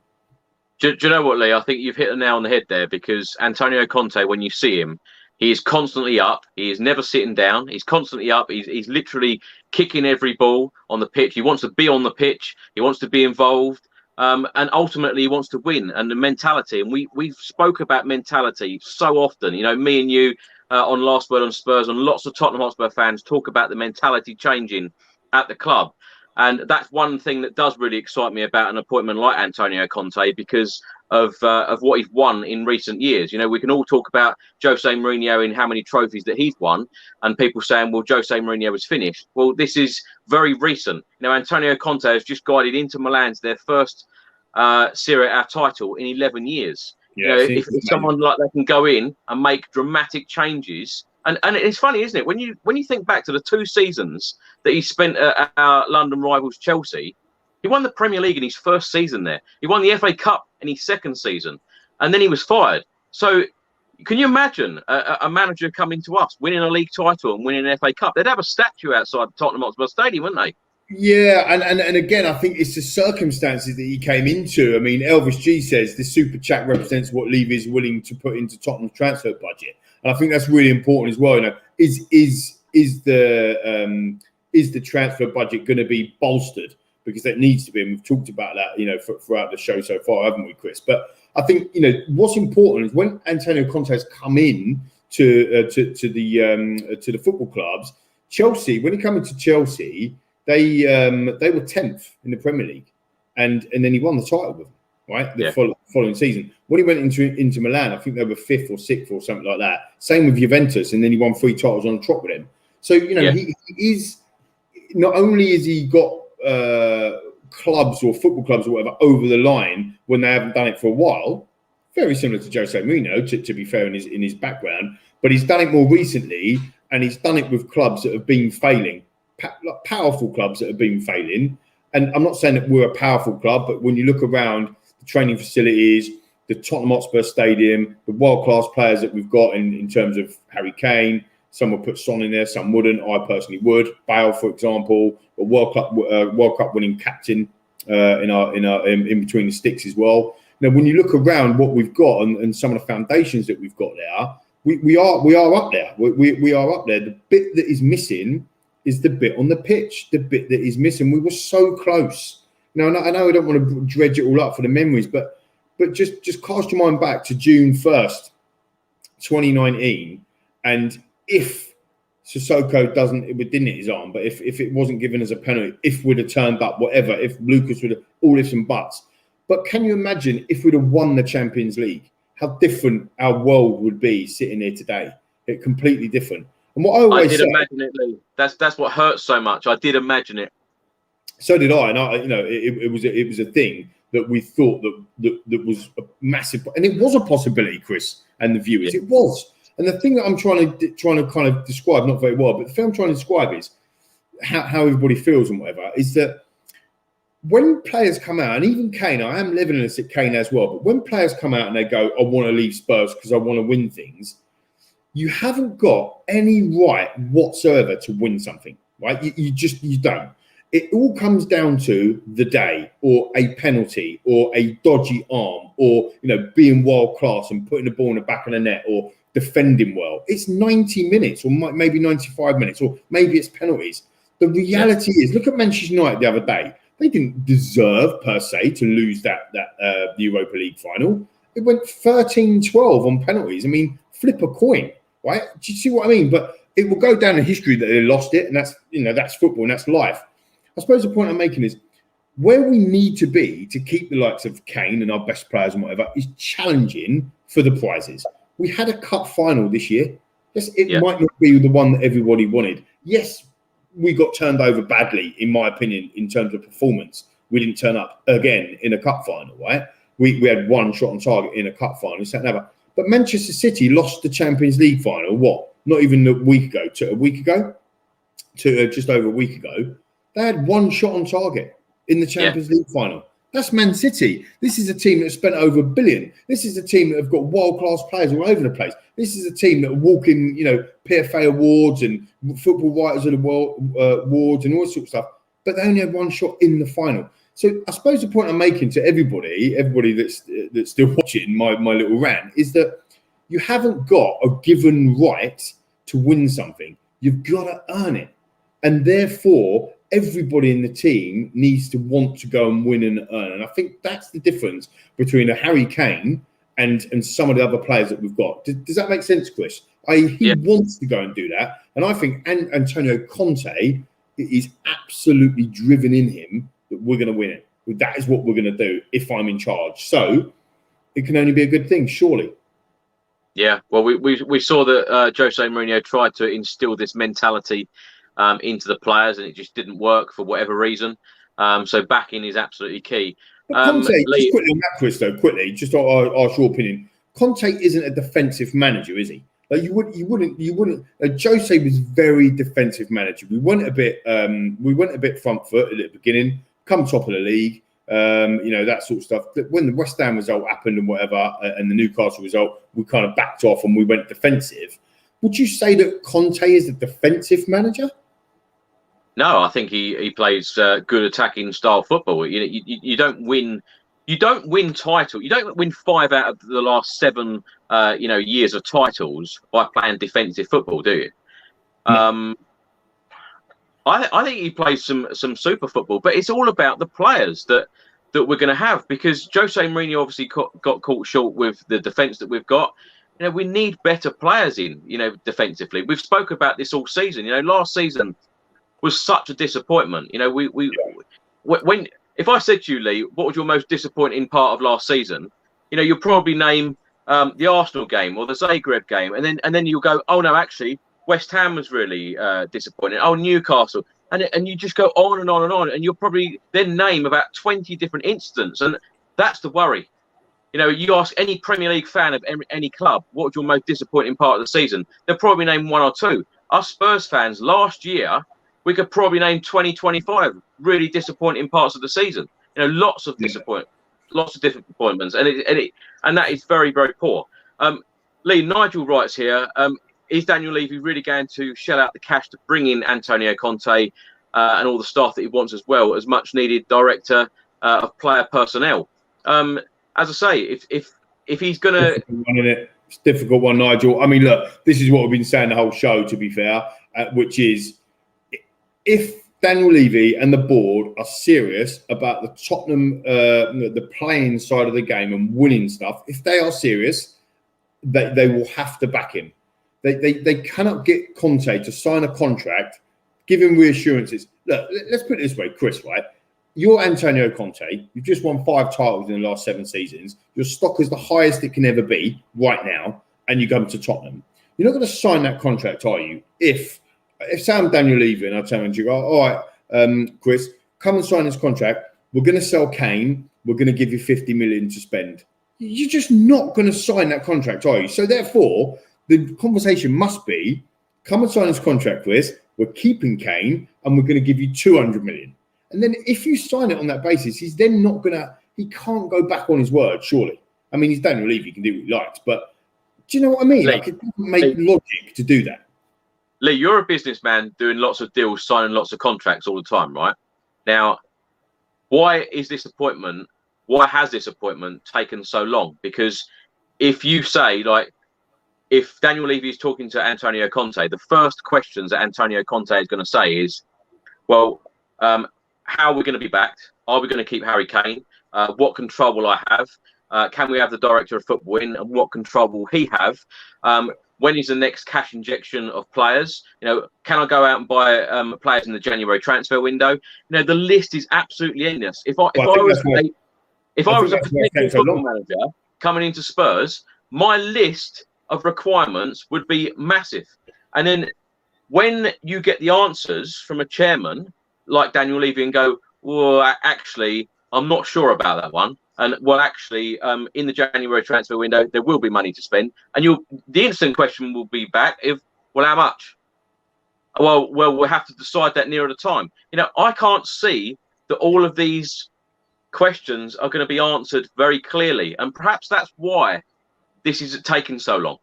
Do you know what, Lee? I think you've hit the nail on the head there, because Antonio Conte, when you see him, he is constantly up. He is never sitting down. He's constantly up. He's literally kicking every ball on the pitch. He wants to be on the pitch. He wants to be involved. And ultimately, he wants to win. And the mentality, and we've spoke about mentality so often. Me and you on Last Word on Spurs, and lots of Tottenham Hotspur fans talk about the mentality changing at the club. And that's one thing that does really excite me about an appointment like Antonio Conte, because of what he's won in recent years. We can all talk about Jose Mourinho and how many trophies that he's won, and people saying, well, Jose Mourinho was finished. Well, this is very recent. Antonio Conte has just guided Inter Milan to their first Serie A title in 11 years. Yeah, if someone like that can go in and make dramatic changes. And it's funny, isn't it? When you think back to the 2 seasons that he spent at our London rivals Chelsea, he won the Premier League in his first season there. He won the FA Cup in his second season, and then he was fired. So can you imagine a manager coming to us, winning a league title and winning an FA Cup? They'd have a statue outside Tottenham Hotspur Stadium, wouldn't they? Yeah, and again, I think it's the circumstances that he came into. I mean, Elvis G says this super chat represents what Levy is willing to put into Tottenham's transfer budget. And I think that's really important as well. Is the transfer budget going to be bolstered? Because that needs to be, and we've talked about that, throughout the show so far, haven't we, Chris? But I think what's important is when Antonio Conte has come in to the football clubs, Chelsea. When he came into Chelsea, they were 10th in the Premier League, and then he won the title with them. right? The following season. When he went into Milan, I think they were 5th or 6th or something like that. Same with Juventus, and then he won 3 titles on the trot with them. So, you know, he is, not only has he got clubs or football clubs or whatever over the line when they haven't done it for a while, very similar to Jose Mourinho, to be fair, in his background, but he's done it more recently, and he's done it with clubs that have been failing, powerful clubs that have been failing. And I'm not saying that we're a powerful club, but when you look around the training facilities, the Tottenham Hotspur Stadium, the world-class players that we've got in terms of Harry Kane, some will put Son in there, some wouldn't. I personally would. Bale, for example, a World Cup winning captain in between the sticks as well. Now, when you look around what we've got and some of the foundations that we've got there, we are up there. We are up there. The bit that is missing is the bit on the pitch. The bit that is missing. We were so close. Now, I know I don't want to dredge it all up for the memories, but just cast your mind back to June 1st, 2019, and if Sissoko didn't hit his arm, but if it wasn't given as a penalty, if we'd have turned up, whatever, if Lucas would have, all ifs and buts. But can you imagine if we'd have won the Champions League, how different our world would be sitting here today? It's completely different. And what I always say, imagine it, Lee. That's what hurts so much. I did imagine it. So did I, and it was a thing that we thought that was a massive, and it was a possibility, Chris, and the viewers. It was. And the thing that I'm trying to kind of describe, not very well, but the thing I'm trying to describe is how everybody feels and whatever, is that when players come out, and even Kane, I am living in this at Kane as well, but when players come out and they go, I want to leave Spurs because I want to win things, you haven't got any right whatsoever to win something, right? You don't. It all comes down to the day, or a penalty, or a dodgy arm, or, you know, being world class and putting the ball in the back of the net, or defending well. It's 90 minutes, or maybe 95 minutes, or maybe it's penalties. The reality is, look at Manchester United the other day. They didn't deserve, per se, to lose the Europa League final. It went 13-12 on penalties. I mean, flip a coin, right? Do you see what I mean? But it will go down in history that they lost it, and that's football, and that's life. I suppose the point I'm making is where we need to be to keep the likes of Kane and our best players and whatever is challenging for the prizes. We had a cup final this year. Yes, it might not be the one that everybody wanted. Yes, we got turned over badly, in my opinion, in terms of performance. We didn't turn up again in a cup final, right? We had one shot on target in a cup final. But Manchester City lost the Champions League final, not even a week ago, just over a week ago. They had one shot on target in the Champions League final. That's Man City. This is a team that spent over $1 billion. This is a team that have got world-class players all over the place. This is a team that are walking, PFA awards and Football Writers of the World awards and all sorts of stuff. But they only had one shot in the final. So I suppose the point I'm making to everybody that's still watching my little rant is that you haven't got a given right to win something. You've got to earn it. And therefore, everybody in the team needs to want to go and win and earn. And I think that's the difference between a Harry Kane and some of the other players that we've got. Does that make sense, Chris? He wants to go and do that. And I think Antonio Conte is absolutely driven in him that we're going to win it. That is what we're going to do if I'm in charge. So it can only be a good thing, surely. Yeah, well, we saw that Jose Mourinho tried to instill this mentality into the players, and it just didn't work for whatever reason. So backing is absolutely key. But Conte, just quickly on that, Chris, though, just ask your opinion. Conte isn't a defensive manager, is he? Like you wouldn't. Jose was very defensive manager. We went a bit front foot at the beginning, come top of the league, that sort of stuff. When the West Ham result happened and whatever, and the Newcastle result, we kind of backed off and we went defensive. Would you say that Conte is a defensive manager? No, I think he plays good attacking style football. You don't win. You don't win titles. You don't win 5 out of the last 7, years of titles by playing defensive football, do you? No. I think he plays some super football, but it's all about the players that we're going to have, because Jose Mourinho obviously got caught short with the defence that we've got. We need better players in, defensively. We've spoken about this all season. Last season was such a disappointment. When if I said to you, Lee, what was your most disappointing part of last season? You know, you'll probably name the Arsenal game or the Zagreb game, and then you'll go, oh no, actually, West Ham was really disappointing. Oh, Newcastle, and you just go on and on and on, and you'll probably then name about 20 different incidents, and that's the worry. You know, you ask any Premier League fan of any club, what was your most disappointing part of the season? They'll probably name one or two. Us Spurs fans, last year, we could probably name 20, 25 really disappointing parts of the season. You know, lots of disappointments, and that is very, very poor. Lee, Nigel writes here, is Daniel Levy really going to shell out the cash to bring in Antonio Conte and all the staff that he wants as well as much needed director of player personnel? As I say, if he's going to... It's a difficult one, Nigel. I mean, look, this is what we've been saying the whole show, to be fair, which is if Daniel Levy and the board are serious about the Tottenham, the playing side of the game and winning stuff, if they are serious, they will have to back him. They cannot get Conte to sign a contract, give him reassurances. Look, let's put it this way, Chris, right? You're Antonio Conte. You've just won 5 titles in the last 7 seasons. Your stock is the highest it can ever be right now, and you come to Tottenham. You're not going to sign that contract, are you? If Sam Daniel Levy and I tell him, you go, all right, Chris, come and sign this contract. We're going to sell Kane. We're going to give you 50 million to spend. You're just not going to sign that contract, are you? So therefore, the conversation must be, come and sign this contract, Chris. We're keeping Kane, and we're going to give you 200 million. And then if you sign it on that basis, he's then not going to, he can't go back on his word, surely. I mean, he's Daniel Levy, he can do what he likes, but do you know what I mean? Lee, like, it doesn't make logic to do that. Lee, you're a businessman doing lots of deals, signing lots of contracts all the time, right? Now, why has this appointment taken so long? Because if you say, like, if Daniel Levy is talking to Antonio Conte, the first questions that Antonio Conte is going to say is, well, how are we going to be backed? Are we going to keep Harry Kane? What control will I have? Can we have the director of football in? And what control will he have? When is the next cash injection of players? You know, can I go out and buy players in the January transfer window? You know, the list is absolutely endless. If I was a potential football manager coming into Spurs, my list of requirements would be massive. And then when you get the answers from a chairman like Daniel Levy and go, well, actually, I'm not sure about that one. And well, actually, in the January transfer window, there will be money to spend. And the instant question will be back well, how much? Well, we'll have to decide that nearer the time. You know, I can't see that all of these questions are going to be answered very clearly. And perhaps that's why this is taking so long.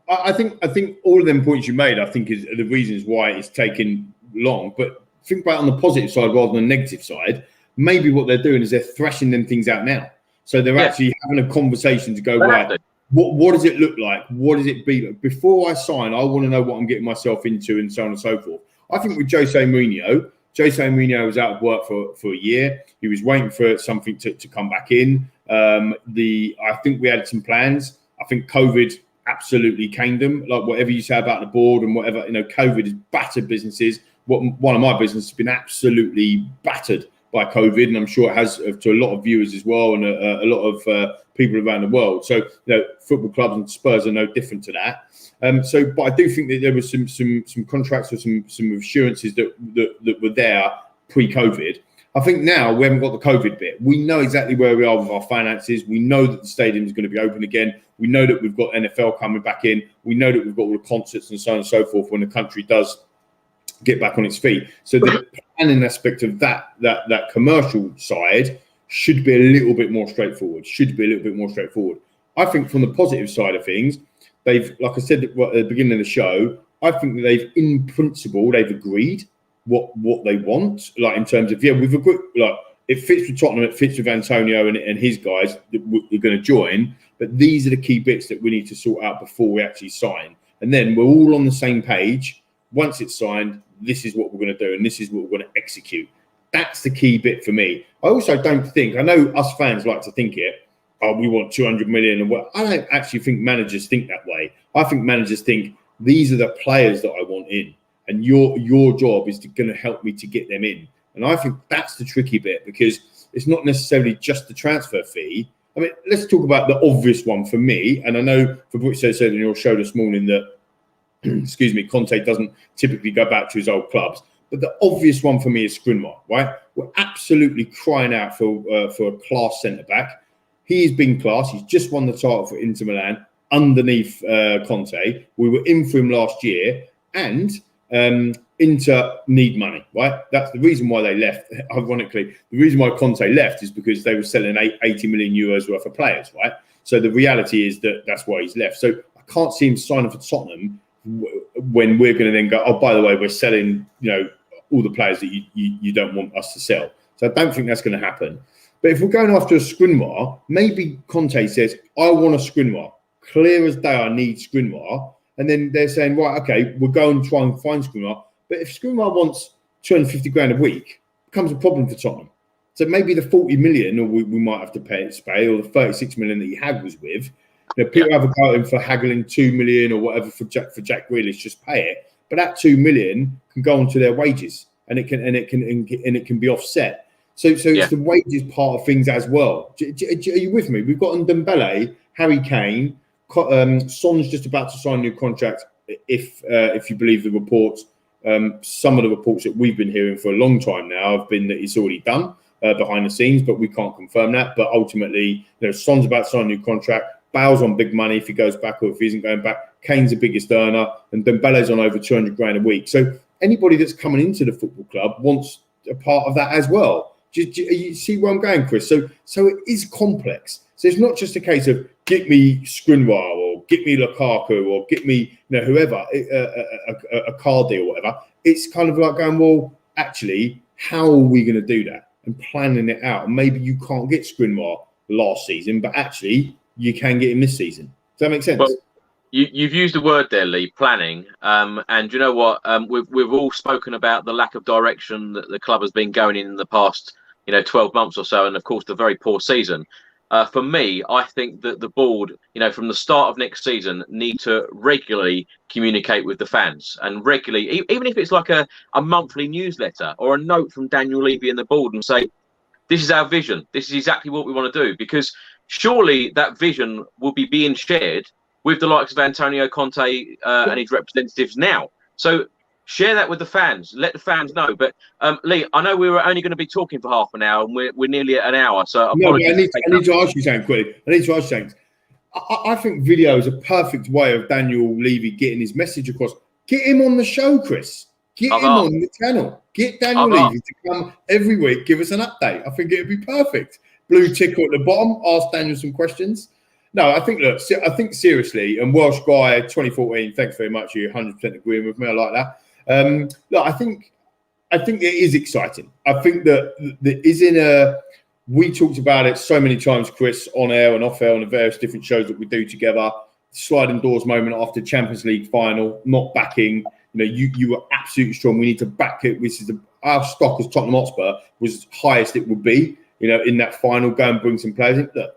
I think all of them points you made, I think, is the reasons why it's taken long. But think about it on the positive side rather than the negative side. Maybe what they're doing is they're thrashing them things out now. So they're actually having a conversation to go, right, what does it look like? What does it be like? Before I sign, I want to know what I'm getting myself into and so on and so forth. I think with Jose Mourinho was out of work for a year. He was waiting for something to come back in. I think we had some plans. I think COVID absolutely caned them. Like whatever you say about the board and whatever, you know, COVID has battered businesses. One of my businesses has been absolutely battered by COVID, and I'm sure it has to a lot of viewers as well, and a lot of people around the world. So, you know, football clubs and Spurs are no different to that. But I do think that there was some contracts or some assurances that were there pre-COVID. I think now we haven't got the COVID bit. We know exactly where we are with our finances. We know that the stadium is going to be open again. We know that we've got NFL coming back in. We know that we've got all the concerts and so on and so forth when the country does get back on its feet. So the planning aspect of that commercial side should be a little bit more straightforward. I think from the positive side of things, they've, like I said at the beginning of the show, I think that they've, in principle, they've agreed what they want. Like in terms of, we've agreed, like it fits with Tottenham, it fits with Antonio and his guys that we're going to join. But these are the key bits that we need to sort out before we actually sign. And then we're all on the same page. Once it's signed, this is what we're going to do and this is what we're going to execute. That's the key bit for me. I also don't think, I know us fans like to think it, oh, we want 200 million. And what I don't actually think managers think that way. I think managers think these are the players that I want in. And your job is going to help me to get them in. And I think that's the tricky bit, because it's not necessarily just the transfer fee. I mean, let's talk about the obvious one for me. And I know Fabrizio said in your show this morning that, excuse me, Conte doesn't typically go back to his old clubs. But the obvious one for me is Skriniar, right? We're absolutely crying out for a class centre-back. He's been class. He's just won the title for Inter Milan underneath Conte. We were in for him last year. And Inter need money, right? That's the reason why they left. Ironically, the reason why Conte left is because they were selling 80 million euros worth of players, right? So the reality is that that's why he's left. So I can't see him signing for Tottenham when we're going to then go, oh, by the way, we're selling, all the players that you don't want us to sell. So I don't think that's going to happen. But if we're going after a Skriniar, maybe Conte says, I want a Skriniar. Clear as day, I need Skriniar. And then they're saying, right, okay, we'll go and try and find Skriniar. But if Skriniar wants 250 grand a week, it becomes a problem for Tottenham. So maybe the 40 million, or we might have to pay, or the 36 million that he had was with. People have a go at him for haggling 2 million or whatever for Jack Grealish, just pay it. But that 2 million can go onto their wages, and it can be offset. So it's the wages part of things as well. Are you with me? We've got Dembele, Harry Kane, Son's just about to sign a new contract. If you believe the reports, some of the reports that we've been hearing for a long time now have been that it's already done behind the scenes, but we can't confirm that. But ultimately, Son's about to sign a new contract. Bale's on big money if he goes back or if he isn't going back. Kane's the biggest earner, and Dembele's on over 200 grand a week. So anybody that's coming into the football club wants a part of that as well. Do you see where I'm going, Chris? So it is complex. So it's not just a case of get me Skriniar or get me Lukaku or get me whoever, a Cardi or whatever. It's kind of like going, well, actually, how are we going to do that? And planning it out. And maybe you can't get Skriniar last season, but actually you can get him this season. Does that make sense? Well, you've used the word there, Lee, planning. And you know what? We've all spoken about the lack of direction that the club has been going in the past, 12 months or so, and of course the very poor season. For me, I think that the board, from the start of next season, need to regularly communicate with the fans, and regularly, even if it's like a monthly newsletter or a note from Daniel Levy and the board, and say, this is our vision. This is exactly what we want to do. Because surely that vision will be being shared with the likes of Antonio Conte and his representatives now. So share that with the fans. Let the fans know. But Lee, I know we were only going to be talking for half an hour, and we're nearly at an hour. So I need to ask you something quickly. I think video is a perfect way of Daniel Levy getting his message across. Get him on the show, Chris. Get him on the channel. Get Daniel Levy to come every week, give us an update. I think it would be perfect. Blue ticker at the bottom. Ask Daniel some questions. No, I think seriously, and Welsh guy 2014. Thanks very much. You're 100% agreeing with me. I like that. Look, I think it is exciting. I think that there isn't we talked about it so many times, Chris, on air and off air on the various different shows that we do together. Sliding doors moment after Champions League final, not backing. You were absolutely strong. We need to back it. Our stock as Tottenham Hotspur was highest it would be. In that final, go and bring some players in. Look,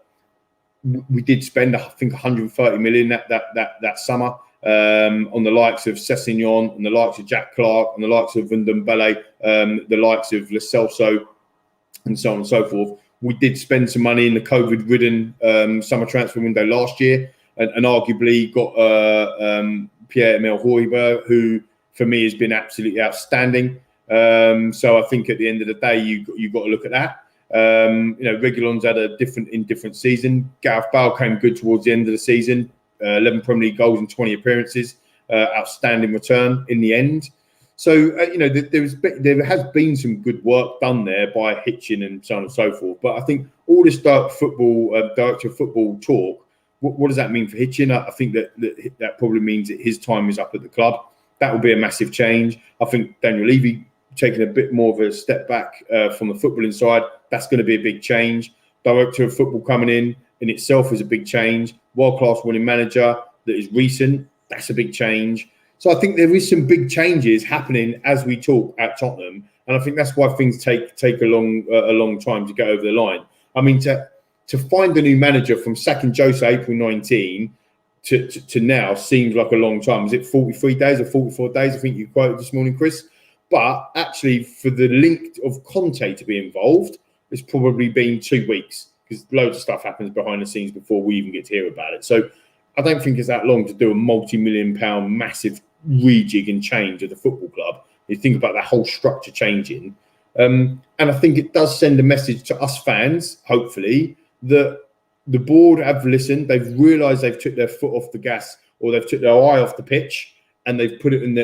we did spend, I think, 130 million that summer on the likes of Sessegnon, and the likes of Jack Clark, and the likes of Ndombele, the likes of Lo Celso, and so on and so forth. We did spend some money in the COVID-ridden summer transfer window last year, and arguably got Pierre-Emile Højbjerg, who for me has been absolutely outstanding. So I think at the end of the day, you got to look at that. Reguilon's had a different season. Gareth Bale came good towards the end of the season. 11 Premier League goals and 20 appearances. Outstanding return in the end. So there has been some good work done there by Hitchin and so on and so forth. But I think all this director of football talk. What does that mean for Hitchin? I think that probably means that his time is up at the club. That will be a massive change. I think Daniel Levy taking a bit more of a step back from the footballing side. That's going to be a big change. Director of football coming in itself is a big change. World-class winning manager that is recent. That's a big change. So I think there is some big changes happening as we talk at Tottenham, and I think that's why things take a long time to get over the line. I mean, to find a new manager from sacking Jose April 19 to now seems like a long time. Is it 43 days or 44 days? I think you quoted this morning, Chris. But actually, for the link of Conte to be involved, it's probably been 2 weeks, because loads of stuff happens behind the scenes before we even get to hear about it. So I don't think it's that long to do a multi-million-pound massive rejig and change of the football club. You think about that whole structure changing. And I think it does send a message to us fans, hopefully, that the board have listened. They've realised they've took their foot off the gas, or they've took their eye off the pitch, and they've put it in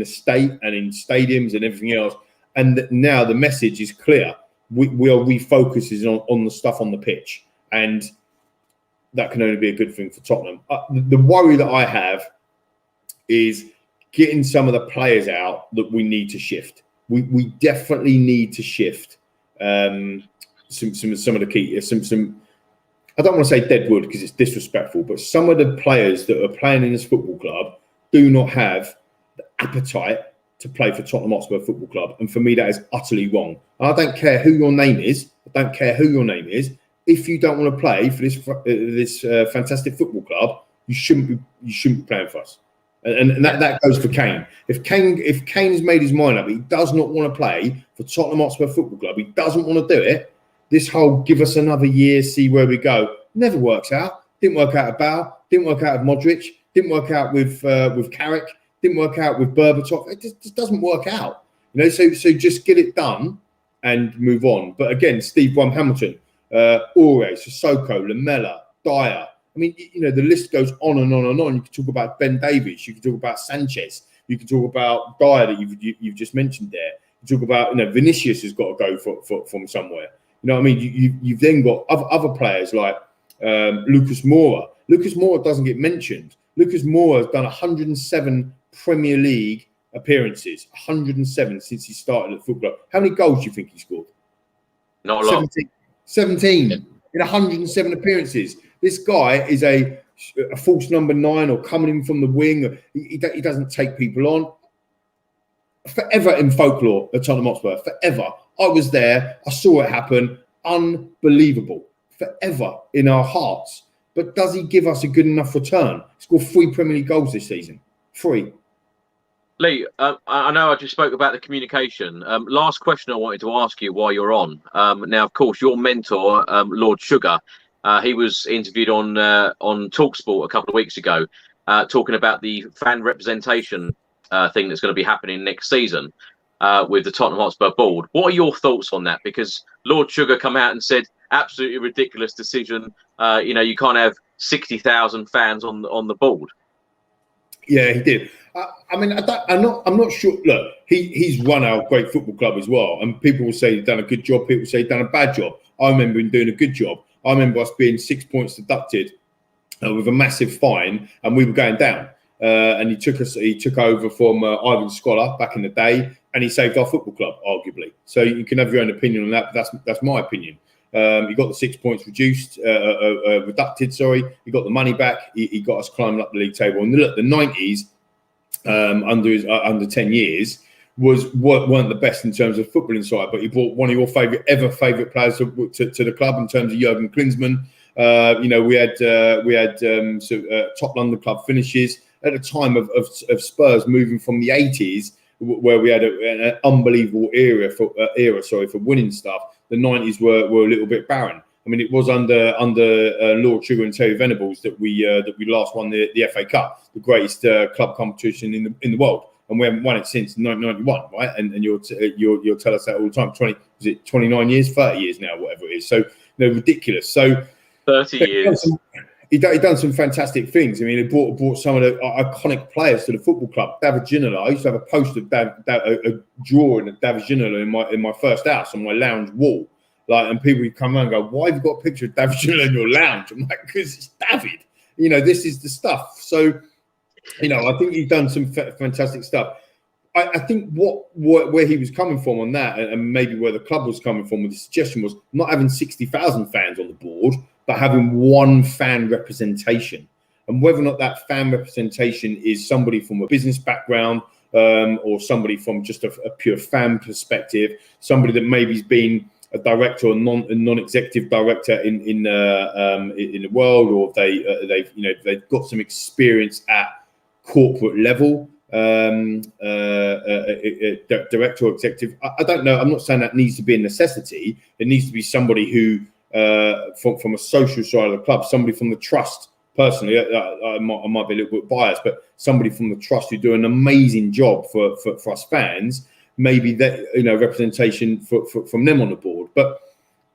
a state and in stadiums and everything else. And now the message is clear. We are refocusing on the stuff on the pitch, and that can only be a good thing for Tottenham. The worry that I have is getting some of the players out that we need to shift. We definitely need to shift some of the key. I don't want to say dead wood because it's disrespectful, but some of the players that are playing in this football club do not have the appetite to play for Tottenham Hotspur Football Club. And for me, that is utterly wrong. I don't care who your name is. I don't care who your name is. If you don't want to play for this fantastic football club, you shouldn't be playing for us. And that goes for Kane. If Kane's made his mind up, he does not want to play for Tottenham Hotspur Football Club. He doesn't want to do it. This whole give us another year, see where we go, never works out. Didn't work out of Bale. Didn't work out of Modric. Didn't work out with Carrick. Didn't work out with Berbatov. It just doesn't work out. So just get it done and move on. But again, Steve Hamilton, Aure, Sissoko, Lamela, Dyer. I mean, the list goes on and on and on. You can talk about Ben Davies. You can talk about Sanchez. You can talk about Dyer that you've just mentioned there. You talk about Vinicius has got to go from somewhere. You know what I mean? You've then got other players like Lucas Moura. Lucas Moura doesn't get mentioned. Lucas Moura has done 107 Premier League appearances, 107 since he started at football. How many goals do you think he scored? Not a lot. 17 in 107 appearances. This guy is a false number 9 or coming in from the wing. He doesn't take people on. Forever in folklore at Tottenham Hotspur. Forever. I was there. I saw it happen. Unbelievable. Forever in our hearts. But does he give us a good enough return? He scored 3 Premier League goals this season. 3. Lee, I know I just spoke about the communication. Last question I wanted to ask you while you're on. Now, of course, your mentor, Lord Sugar, he was interviewed on TalkSport a couple of weeks ago, talking about the fan representation thing that's going to be happening next season with the Tottenham Hotspur board. What are your thoughts on that? Because Lord Sugar come out and said, absolutely ridiculous decision. You can't have 60,000 fans on the board. Yeah, he did. I mean, I'm not sure. Look, he's run our great football club as well, and people will say he's done a good job. People say he's done a bad job. I remember him doing a good job. I remember us being 6 points deducted with a massive fine, and we were going down. And he took over from Ivan Scholar back in the day, and he saved our football club, arguably. So you can have your own opinion on that, but that's my opinion. He got the 6 points reducted. Sorry, he got the money back. He got us climbing up the league table. And look, the 90s under 10 years weren't the best in terms of footballing side, but he brought one of your favourite players to the club in terms of Jurgen Klinsmann. We had top London club finishes at a time of Spurs moving from the 80s, where we had an unbelievable era for winning stuff. The 90s were a little bit barren. I mean, it was under Lord Sugar and Terry Venables that we last won the FA Cup, the greatest club competition in the world, and we haven't won it since 1991, right? And you'll tell us that all the time. 29 years, 30 years now, whatever it is. So ridiculous. So 30 years. He done some fantastic things. I mean, he brought some of the iconic players to the football club. David Ginola. I used to have a poster of a drawing of David Ginola in my first house on my lounge wall. And people would come around and go, "Why have you got a picture of David Ginola in your lounge?" I'm like, "Because it's David. This is the stuff." So, I think he's done some fantastic stuff. I think where he was coming from on that, and maybe where the club was coming from with the suggestion, was not having 60,000 fans on the board, but having one fan representation. And whether or not that fan representation is somebody from a business background, or somebody from just a pure fan perspective, somebody that maybe's been a director or non-executive director in the world, or they've got some experience at corporate level. director or executive. I don't know. I'm not saying that needs to be a necessity. It needs to be somebody who, from a social side of the club, somebody from the trust. Personally, I might be a little bit biased, but somebody from the trust who do an amazing job for us fans. Maybe that, representation from them on the board. But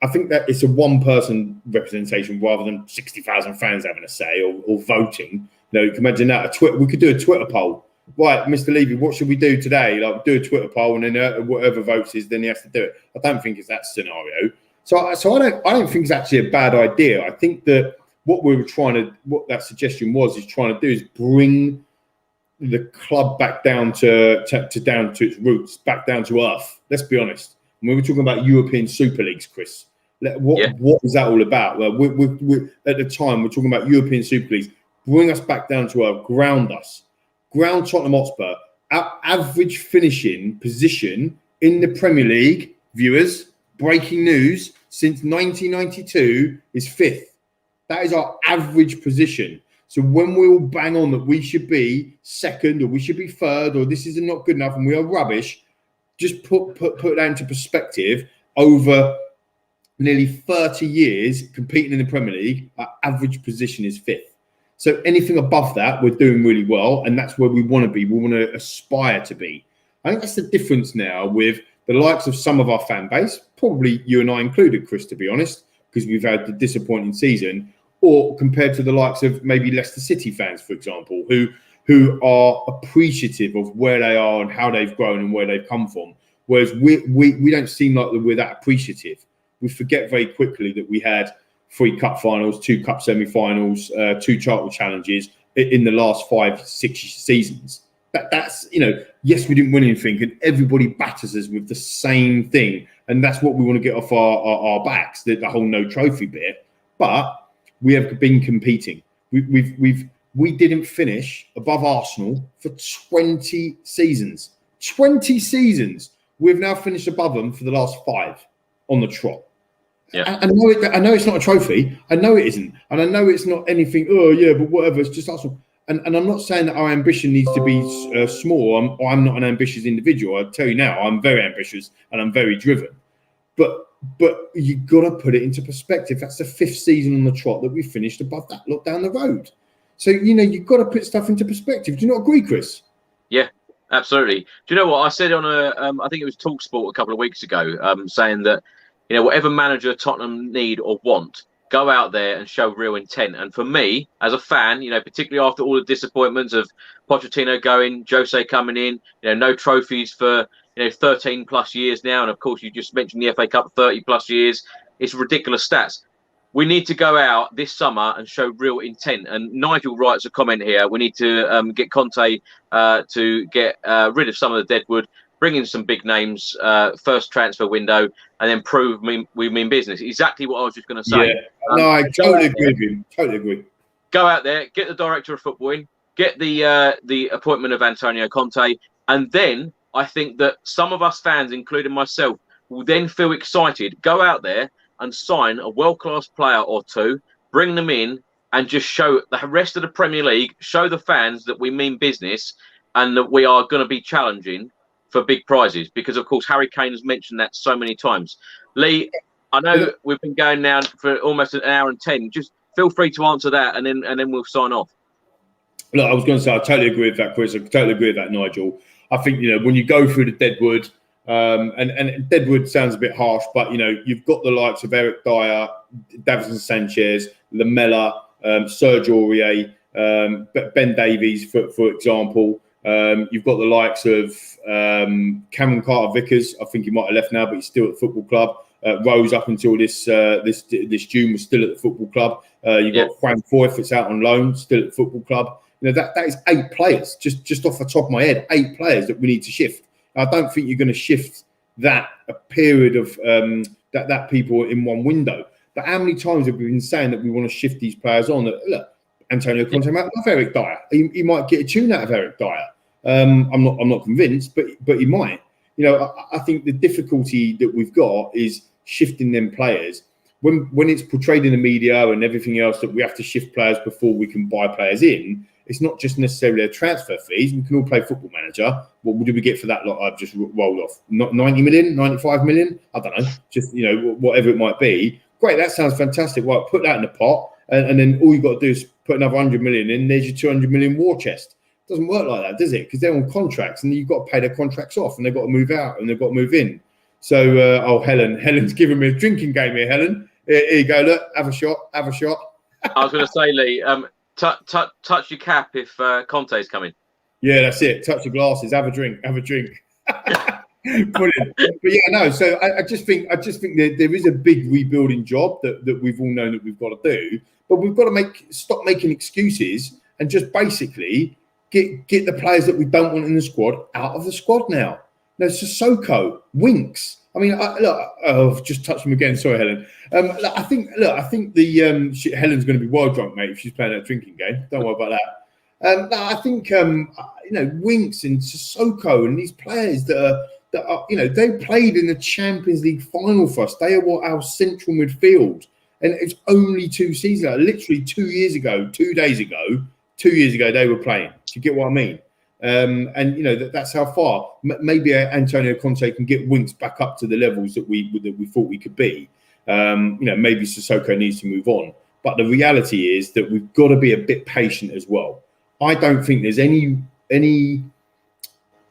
I think that it's a one-person representation rather than 60,000 fans having a say or voting. You can imagine that. We could do a Twitter poll. Right, Mr. Levy, what should we do today? Like, do a Twitter poll, and then whatever votes is, then he has to do it. I don't think it's that scenario. So I don't think it's actually a bad idea. I think that what that suggestion is trying to do is bring the club back down to its roots, back down to earth. Let's be honest. When we're talking about European Super Leagues, Chris, what is that all about? Well, we at the time we're talking about European Super Leagues. Bring us back down to earth, ground Tottenham Hotspur. Our average finishing position in the Premier League, viewers, breaking news, since 1992 is 5th. That is our average position. So when we all bang on that we should be 2nd or we should be 3rd or this is not good enough and we are rubbish, just put that into perspective. Over nearly 30 years competing in the Premier League, our average position is 5th. So anything above that, we're doing really well, and that's where we want to be. We want to aspire to be. I think that's the difference now with the likes of some of our fan base, probably you and I included, Chris, to be honest, because we've had the disappointing season, or compared to the likes of maybe Leicester City fans, for example, who are appreciative of where they are and how they've grown and where they've come from. Whereas we don't seem like we're that appreciative. We forget very quickly that we had 3 cup finals, 2 cup semi-finals, 2 Charter challenges in the last 5-6 seasons. That's yes, we didn't win anything, and everybody batters us with the same thing, and that's what we want to get off our backs, the whole no trophy bit. But we have been competing. We didn't finish above Arsenal for 20 seasons. 20 seasons. We've now finished above them for the last 5 on the trot. Yeah. I know it's not a trophy. I know it isn't. And I know it's not anything, but whatever. It's just Arsenal. And I'm not saying that our ambition needs to be small. I'm not an ambitious individual. I'll tell you now, I'm very ambitious and I'm very driven. But you've got to put it into perspective. That's the 5th season on the trot that we finished above that lot down the road. So, you've got to put stuff into perspective. Do you not agree, Chris? Yeah, absolutely. Do you know what I said on I think it was TalkSport a couple of weeks ago, saying that, whatever manager Tottenham need or want, go out there and show real intent. And for me, as a fan, particularly after all the disappointments of Pochettino going, Jose coming in, no trophies for 13 plus years now, and of course you just mentioned the FA Cup 30 plus years. It's ridiculous stats. We need to go out this summer and show real intent. And Nigel writes a comment here. We need to get Conte to get rid of some of the deadwood, bring in some big names, first transfer window, and then prove we mean business. Exactly what I was just going to say. Yeah. No, I totally agree with you. Totally agree. Go out there, get the director of football in, get the appointment of Antonio Conte, and then I think that some of us fans, including myself, will then feel excited. Go out there and sign a world-class player or 2, bring them in, and just show the rest of the Premier League, show the fans that we mean business and that we are going to be challenging for big prizes. Because, of course, Harry Kane has mentioned that so many times. Lee, I know we've been going now for almost an hour and 10. Just feel free to answer that, and then we'll sign off. Look, I was going to say I totally agree with that, Chris. I totally agree with that, Nigel. I think when you go through the deadwood, and deadwood sounds a bit harsh, but you've got the likes of Eric Dyer, Davinson Sanchez, Lamela, Serge Aurier, Ben Davies, for example. You've got the likes of Cameron Carter-Vickers. I think he might have left now, but he's still at the football club. Rose up until this June was still at the football club. You've got Frank Foyth that's out on loan, still at the football club. That is 8 players, just off the top of my head, 8 players that we need to shift. I don't think you're going to shift a period of that people in one window. But how many times have we been saying that we want to shift these players on? Look, Antonio Conte might love Eric Dyer. He might get a tune out of Eric Dyer. I'm not convinced, but he might. I think the difficulty that we've got is shifting them players. When it's portrayed in the media and everything else that we have to shift players before we can buy players in, it's not just necessarily a transfer fees. We can all play Football Manager. What did we get for that lot I've just rolled off? Not 90 million, 95 million? I don't know. Just, whatever it might be. Great, that sounds fantastic. Well, put that in the pot, and then all you've got to do is put another 100 million in. There's your 200 million war chest. It doesn't work like that, does it? Because they're on contracts, and you've got to pay their contracts off, and they've got to move out, and they've got to move in. So, Helen's giving me a drinking game here, Helen. Here you go, look, have a shot. I was going to say, Lee, touch your cap if Conte's coming. Yeah, that's it. Touch your glasses, have a drink. Brilliant. But yeah, no. So I just think that there is a big rebuilding job that we've all known that we've got to do, but we've got to stop making excuses and just basically get the players that we don't want in the squad out of the squad now. No, Sissoko, Winks. I mean, I've just touched him again. Sorry, Helen. I think the Helen's going to be wild drunk, mate, if she's playing that drinking game. Don't worry about that. I think Winks and Sissoko and these players that are they played in the Champions League final for us. They are our central midfield, and it's only 2 seasons ago. Literally 2 years ago, 2 days ago, 2 years ago they were playing. Do you get what I mean? And that's how far maybe Antonio Conte can get Winks back up to the levels that we thought we could be. Maybe Sissoko needs to move on, but the reality is that we've got to be a bit patient as well. I don't think there's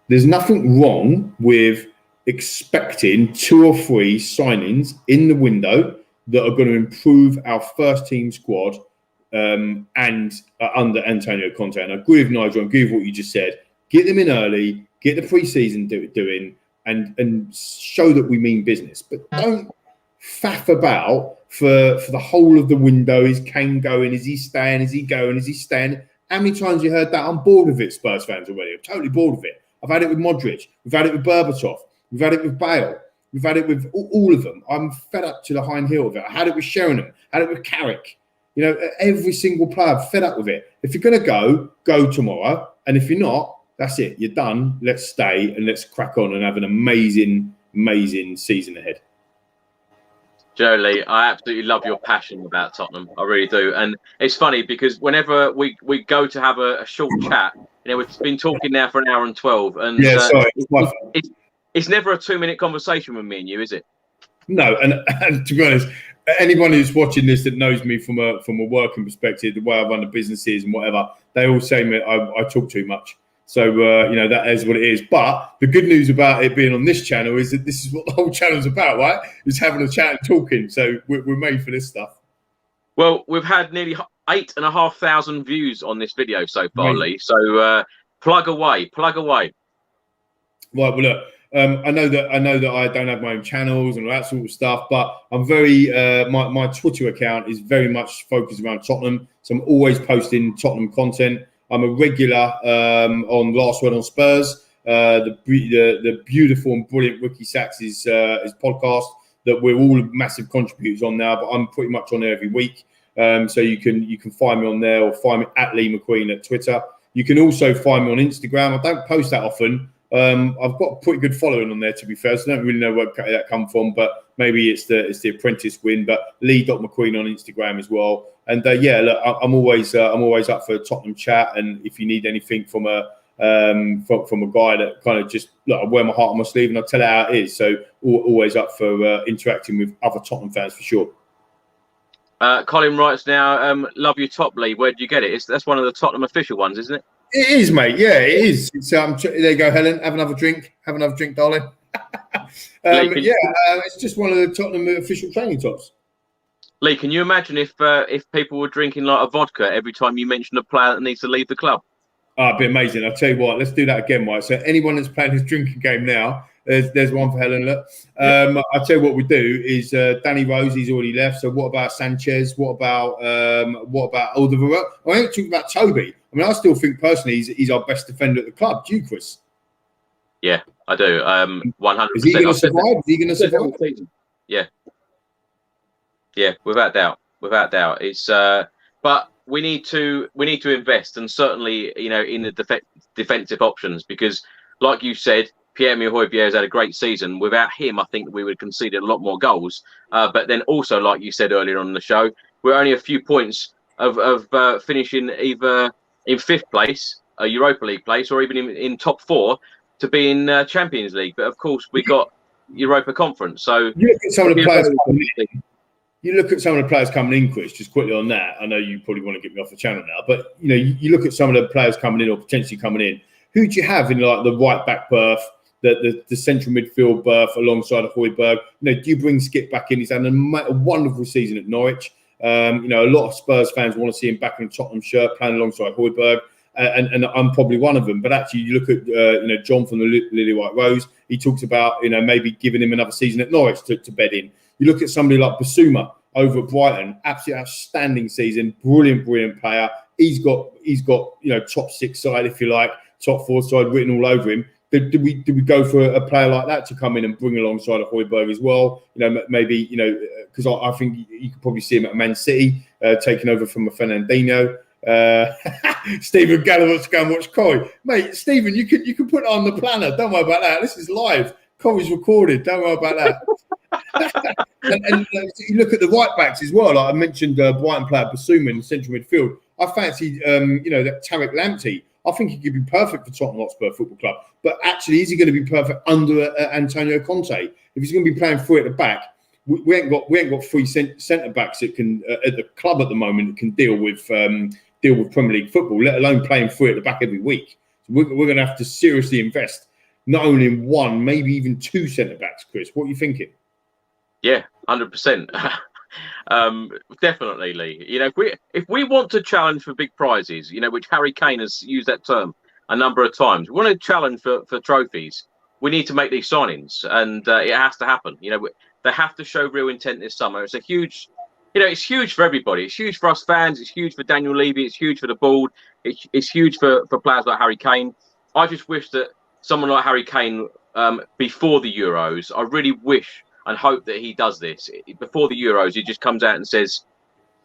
there's nothing wrong with expecting 2 or 3 signings in the window that are going to improve our first team squad. And under Antonio Conte, and I agree with Nigel and agree with what you just said. Get them in early, get the pre-season doing, and show that we mean business. But don't faff about for the whole of the window. Is Kane going? Is he staying? Is he going? Is he staying? How many times have you heard that? I'm bored of it, Spurs fans already. I'm totally bored of it. I've had it with Modric. We've had it with Berbatov. We've had it with Bale. We've had it with all of them. I'm fed up to the hind heel of it. I had it with Sheringham. I had it with Carrick. Every single player, I'm fed up with it. If you're going to go tomorrow. And if you're not, that's it. You're done. Let's stay and let's crack on and have an amazing, amazing season ahead. Joe Lee, I absolutely love your passion about Tottenham. I really do. And it's funny because whenever we go to have a short chat, we've been talking now for an hour and 12. And yeah, sorry. It's never a 2-minute conversation with me and you, is it? No. And to be honest, anyone who's watching this that knows me from a working perspective, the way I run the businesses and whatever, they all say I talk too much. So, that is what it is. But the good news about it being on this channel is that this is what the whole channel's about, right? It's having a chat and talking. So we're made for this stuff. Well, we've had nearly 8,500 views on this video so far, Lee. So plug away. Right, well, look. I know that I don't have my own channels and all that sort of stuff, but I'm very my Twitter account is very much focused around Tottenham, so I'm always posting Tottenham content. I'm a regular on Last Word on Spurs, the beautiful and brilliant Ricky Sachs' podcast that we're all massive contributors on now, but I'm pretty much on there every week. So you can find me on there or find me at Lee McQueen at Twitter. You can also find me on Instagram. I don't post that often. I've got a pretty good following on there, to be fair, so I don't really know where that come from, but maybe it's the apprentice win. But Lee.McQueen on Instagram as well. And look, I'm always up for a Tottenham chat. And if you need anything from a guy that kind of just look, I wear my heart on my sleeve and I tell it how it is. So always up for interacting with other Tottenham fans for sure. Colin writes now, love your top, Lee. Where did you get it? That's one of the Tottenham official ones, isn't it? It is, mate. Yeah, it is. It's, there you go, Helen. Have another drink. Darling. It's just one of the Tottenham official training tops. Lee, can you imagine if people were drinking like a vodka every time you mention a player that needs to leave the club? Oh, it'd be amazing. I'll tell you what. Let's do that again, right? So anyone that's playing this drinking game now, there's one for Helen. Look, I'll tell you what we do is Danny Rose. He's already left. So what about Sanchez? What about Alderweireld? I ain't talking about Toby. I mean, I still think personally he's our best defender at the club. Do you, Chris? Yeah, I do. 100%. Is he going to survive? Yeah, without doubt. It's but we need to invest, and certainly in the defensive options, because like you said, Pierre-Emile Højbjerg has had a great season. Without him, I think we would have conceded a lot more goals. But then also, like you said earlier on the show, we're only a few points of finishing either in 5th place, a Europa League place, or even in top 4 to be in Champions League. But of course, we got Europa Conference. So you look at some of the players coming in. You look at some of the players coming in, Chris, just quickly on that. I know you probably want to get me off the channel now, but you look at some of the players coming in or potentially coming in. Who do you have in like the right back berth, the central midfield berth alongside of Højbjerg? Do you bring Skip back in? He's had a wonderful season at Norwich. A lot of Spurs fans want to see him back in a Tottenham shirt playing alongside Højbjerg. And I'm probably one of them. But actually, you look at John from the Lily White Rose. He talks about maybe giving him another season at Norwich to bed in. You look at somebody like Basuma over at Brighton, absolutely outstanding season, brilliant player. He's got top 6 side, if you like, top 4 side written all over him. Did we go for a player like that to come in and bring alongside of Højbjerg as well? Maybe because I think you could probably see him at Man City taking over from a Fernandinho. Stephen Galloway to go and watch Corey. Mate, Stephen, you can put it on the planner. Don't worry about that. This is live. Corey's recorded. Don't worry about that. and you look at the right backs as well. Like I mentioned, Brighton player Basuma in the central midfield. I fancy, that Tariq Lamptey. I think he could be perfect for Tottenham Hotspur Football Club. But actually, is he going to be perfect under Antonio Conte? If he's going to be playing 3 at the back, we ain't got 3 centre backs that can at the club at the moment that can deal with Premier League football, let alone playing 3 at the back every week. So we're going to have to seriously invest not only in 1, maybe even 2 centre backs. Chris, what are you thinking? Yeah, 100%. Definitely, Lee. If we want to challenge for big prizes, which Harry Kane has used that term a number of times, we want to challenge for trophies. We need to make these signings, and it has to happen. They have to show real intent this summer. It's a huge. It's huge for everybody. It's huge for us fans. It's huge for Daniel Levy. It's huge for the board. It's huge for players like Harry Kane. I just wish that someone like Harry Kane, before the Euros, I really wish and hope that he does this. Before the Euros, he just comes out and says,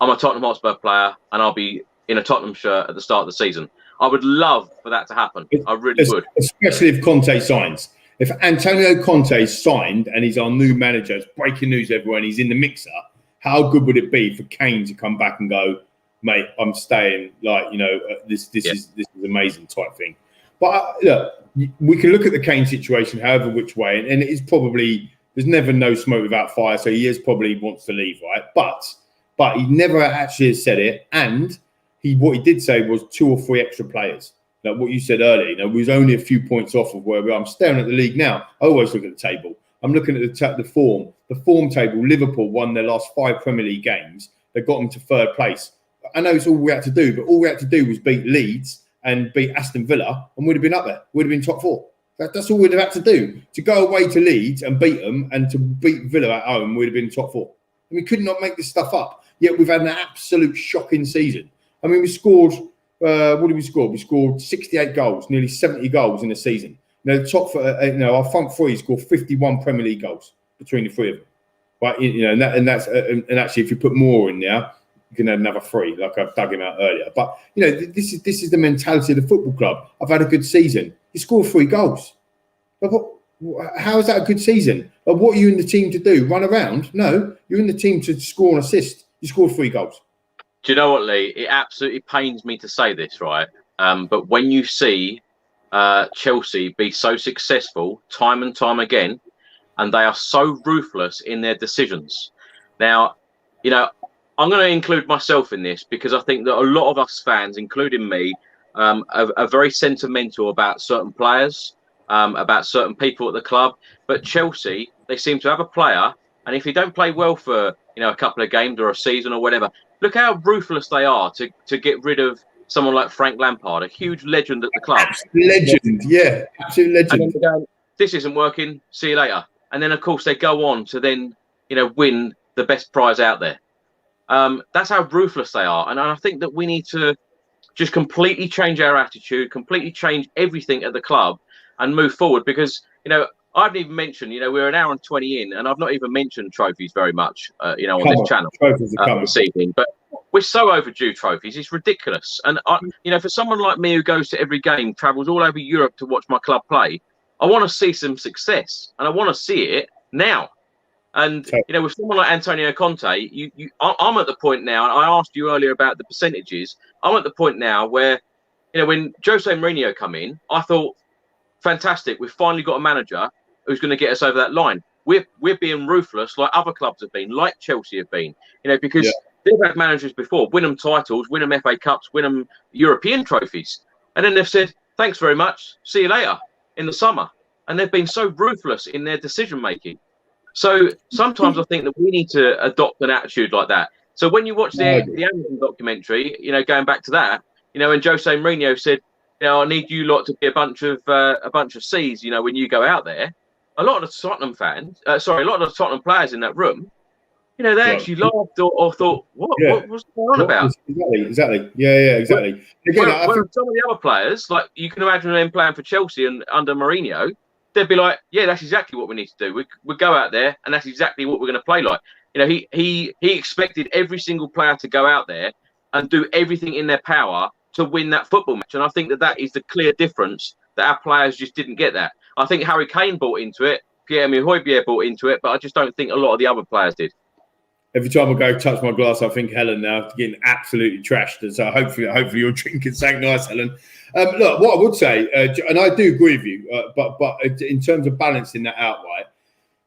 I'm a Tottenham Hotspur player and I'll be in a Tottenham shirt at the start of the season. I would love for that to happen. I really would. Especially if Conte signs. If Antonio Conte signed and he's our new manager, it's breaking news, everyone, he's in the mixer. How good would it be for Kane to come back and go, mate, I'm staying, this is amazing type thing. But look, we can look at the Kane situation however which way, and it is probably, there's never no smoke without fire, so he probably wants to leave, right? But he never actually has said it, and what he did say was 2 or 3 extra players. Like what you said earlier, we was only a few points off of where we are. I'm staring at the league now. I always look at the table. I'm looking at the form table. Liverpool won their last 5 Premier League games. They got them to 3rd place. I know it's all we had to do, but all we had to do was beat Leeds and beat Aston Villa, and we'd have been up there. We'd have been top 4. That's all we'd have had to do. To go away to Leeds and beat them, and to beat Villa at home, we'd have been top 4. And we could not make this stuff up. Yet we've had an absolute shocking season. I mean, we scored. What did we score? We scored 68 goals, nearly 70 goals in a season. The our front 3 scored 51 Premier League goals between the 3 of them. Right, and actually, if you put more in there, you can add another 3, like I've dug him out earlier. But this is the mentality of the football club. I've had a good season. You scored 3 goals. How is that a good season? What are you in the team to do? Run around? No, you're in the team to score and assist. You scored 3 goals. Do you know what, Lee? It absolutely pains me to say this, right? But when you see Chelsea be so successful time and time again, and they are so ruthless in their decisions. Now, I'm going to include myself in this because I think that a lot of us fans, including me, are very sentimental about certain players, about certain people at the club. But Chelsea, they seem to have a player, and if he don't play well for a couple of games or a season or whatever, look how ruthless they are to get rid of someone like Frank Lampard, a huge legend at the club. Legend, yeah, absolute legend. And then they go, this isn't working, see you later. And then, of course, they go on to then, win the best prize out there. That's how ruthless they are. And I think that we need to just completely change our attitude, completely change everything at the club and move forward because, I haven't even mentioned, we're an hour and 20 in, and I've not even mentioned trophies very much, on this channel this evening. But we're so overdue trophies. It's ridiculous. And, for someone like me who goes to every game, travels all over Europe to watch my club play, I want to see some success, and I want to see it now. And, with someone like Antonio Conte, I'm at the point now, and I asked you earlier about the percentages, I'm at the point now where when Jose Mourinho come in, I thought, fantastic, we've finally got a manager who's going to get us over that line. We're being ruthless like other clubs have been, like Chelsea have been, because they've had managers before, win them titles, win them FA Cups, win them European trophies. And then they've said, thanks very much, see you later in the summer. And they've been so ruthless in their decision-making. So sometimes I think that we need to adopt an attitude like that. So when you watch the Amazon documentary, going back to that, and Jose Mourinho said, I need you lot to be a bunch of C's, when you go out there. A lot of the Tottenham fans, a lot of the Tottenham players in that room, they actually laughed or thought, what was going on about? Exactly. Yeah, exactly. Again, some of the other players, like you can imagine them playing for Chelsea and under Mourinho, they'd be like, yeah, that's exactly what we need to do. We go out there and that's exactly what we're going to play like. He expected every single player to go out there and do everything in their power to win that football match. And I think that is the clear difference, that our players just didn't get that. I think Harry Kane bought into it, Pierre-Emile Højbjerg bought into it, but I just don't think a lot of the other players did. Every time I go touch my glass, I think Helen now getting absolutely trashed. And so hopefully you're drinking something nice, Helen. Look, what I would say, and I do agree with you, but in terms of balancing that out, right,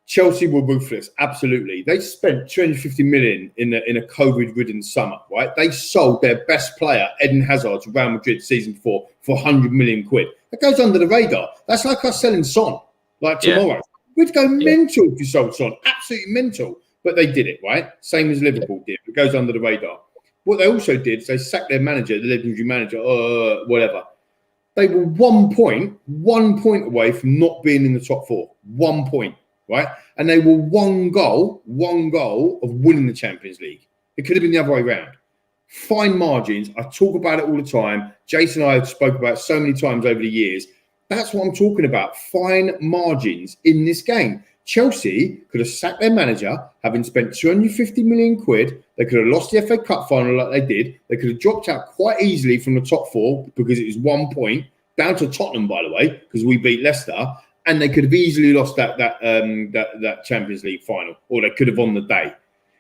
Chelsea were ruthless, absolutely. They spent 250 million in a COVID-ridden summer, right? They sold their best player, Eden Hazard, to Real Madrid season 4 for 100 million quid. That goes under the radar. That's like us selling Son, like tomorrow. Yeah. We'd go mental if you sold Son, absolutely mental. But they did it, right? Same as Liverpool did. It goes under the radar. What they also did is they sacked their manager, the legendary manager, whatever. They were 1 point away from not being in the top 4. 1 point. Right, and they were one goal of winning the Champions League. It could have been the other way around. Fine margins. I talk about it all the time. Jason and I have spoke about it so many times over the years. That's what I'm talking about. Fine margins in this game. Chelsea could have sacked their manager, having spent 250 million quid. They could have lost the FA Cup final like they did. They could have dropped out quite easily from the top 4 because it was 1 point, down to Tottenham, by the way, because we beat Leicester. And they could have easily lost that Champions League final, or they could have won the day.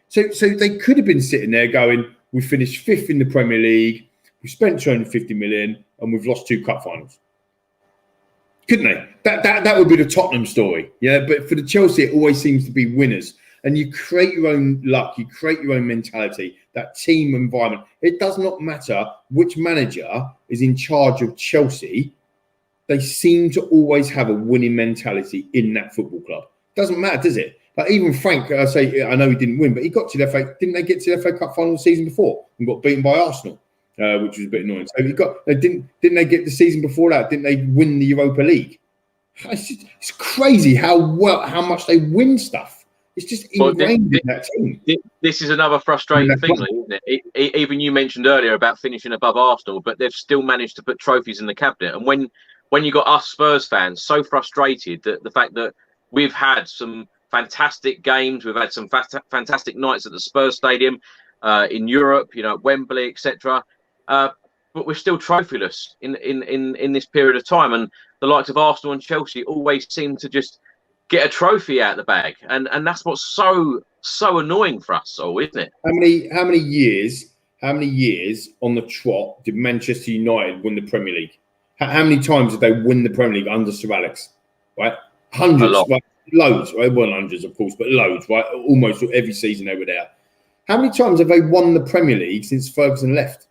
So they could have been sitting there going, we finished 5th in the Premier League, we spent 250 million, and we've lost 2 cup finals. Couldn't they? That would be the Tottenham story. Yeah, but for the Chelsea, it always seems to be winners. And you create your own luck, you create your own mentality, that team environment. It does not matter which manager is in charge of Chelsea. They seem to always have a winning mentality in that football club. Doesn't matter, does it? Like even Frank, I know he didn't win, but he got to the FA. Didn't they get to the FA Cup final the season before and got beaten by Arsenal, which was a bit annoying. So didn't they get the season before that? Didn't they win the Europa League? It's crazy how much they win stuff. It's just ingrained in that team. This is another frustrating thing, isn't it? Even you mentioned earlier about finishing above Arsenal, but they've still managed to put trophies in the cabinet. And when you got us Spurs fans so frustrated that the fact that we've had some fantastic games, we've had some fantastic nights at the Spurs Stadium, in Europe, at Wembley, etc. But we're still trophyless in this period of time, and the likes of Arsenal and Chelsea always seem to just get a trophy out of the bag, and that's what's so annoying for us all, isn't it? How many years on the trot did Manchester United win the Premier League? How many times did they win the Premier League under Sir Alex? Right, hundreds, right? Loads, right? Well, hundreds, of course, but loads, right? Almost every season they were there. How many times have they won the Premier League since Ferguson left?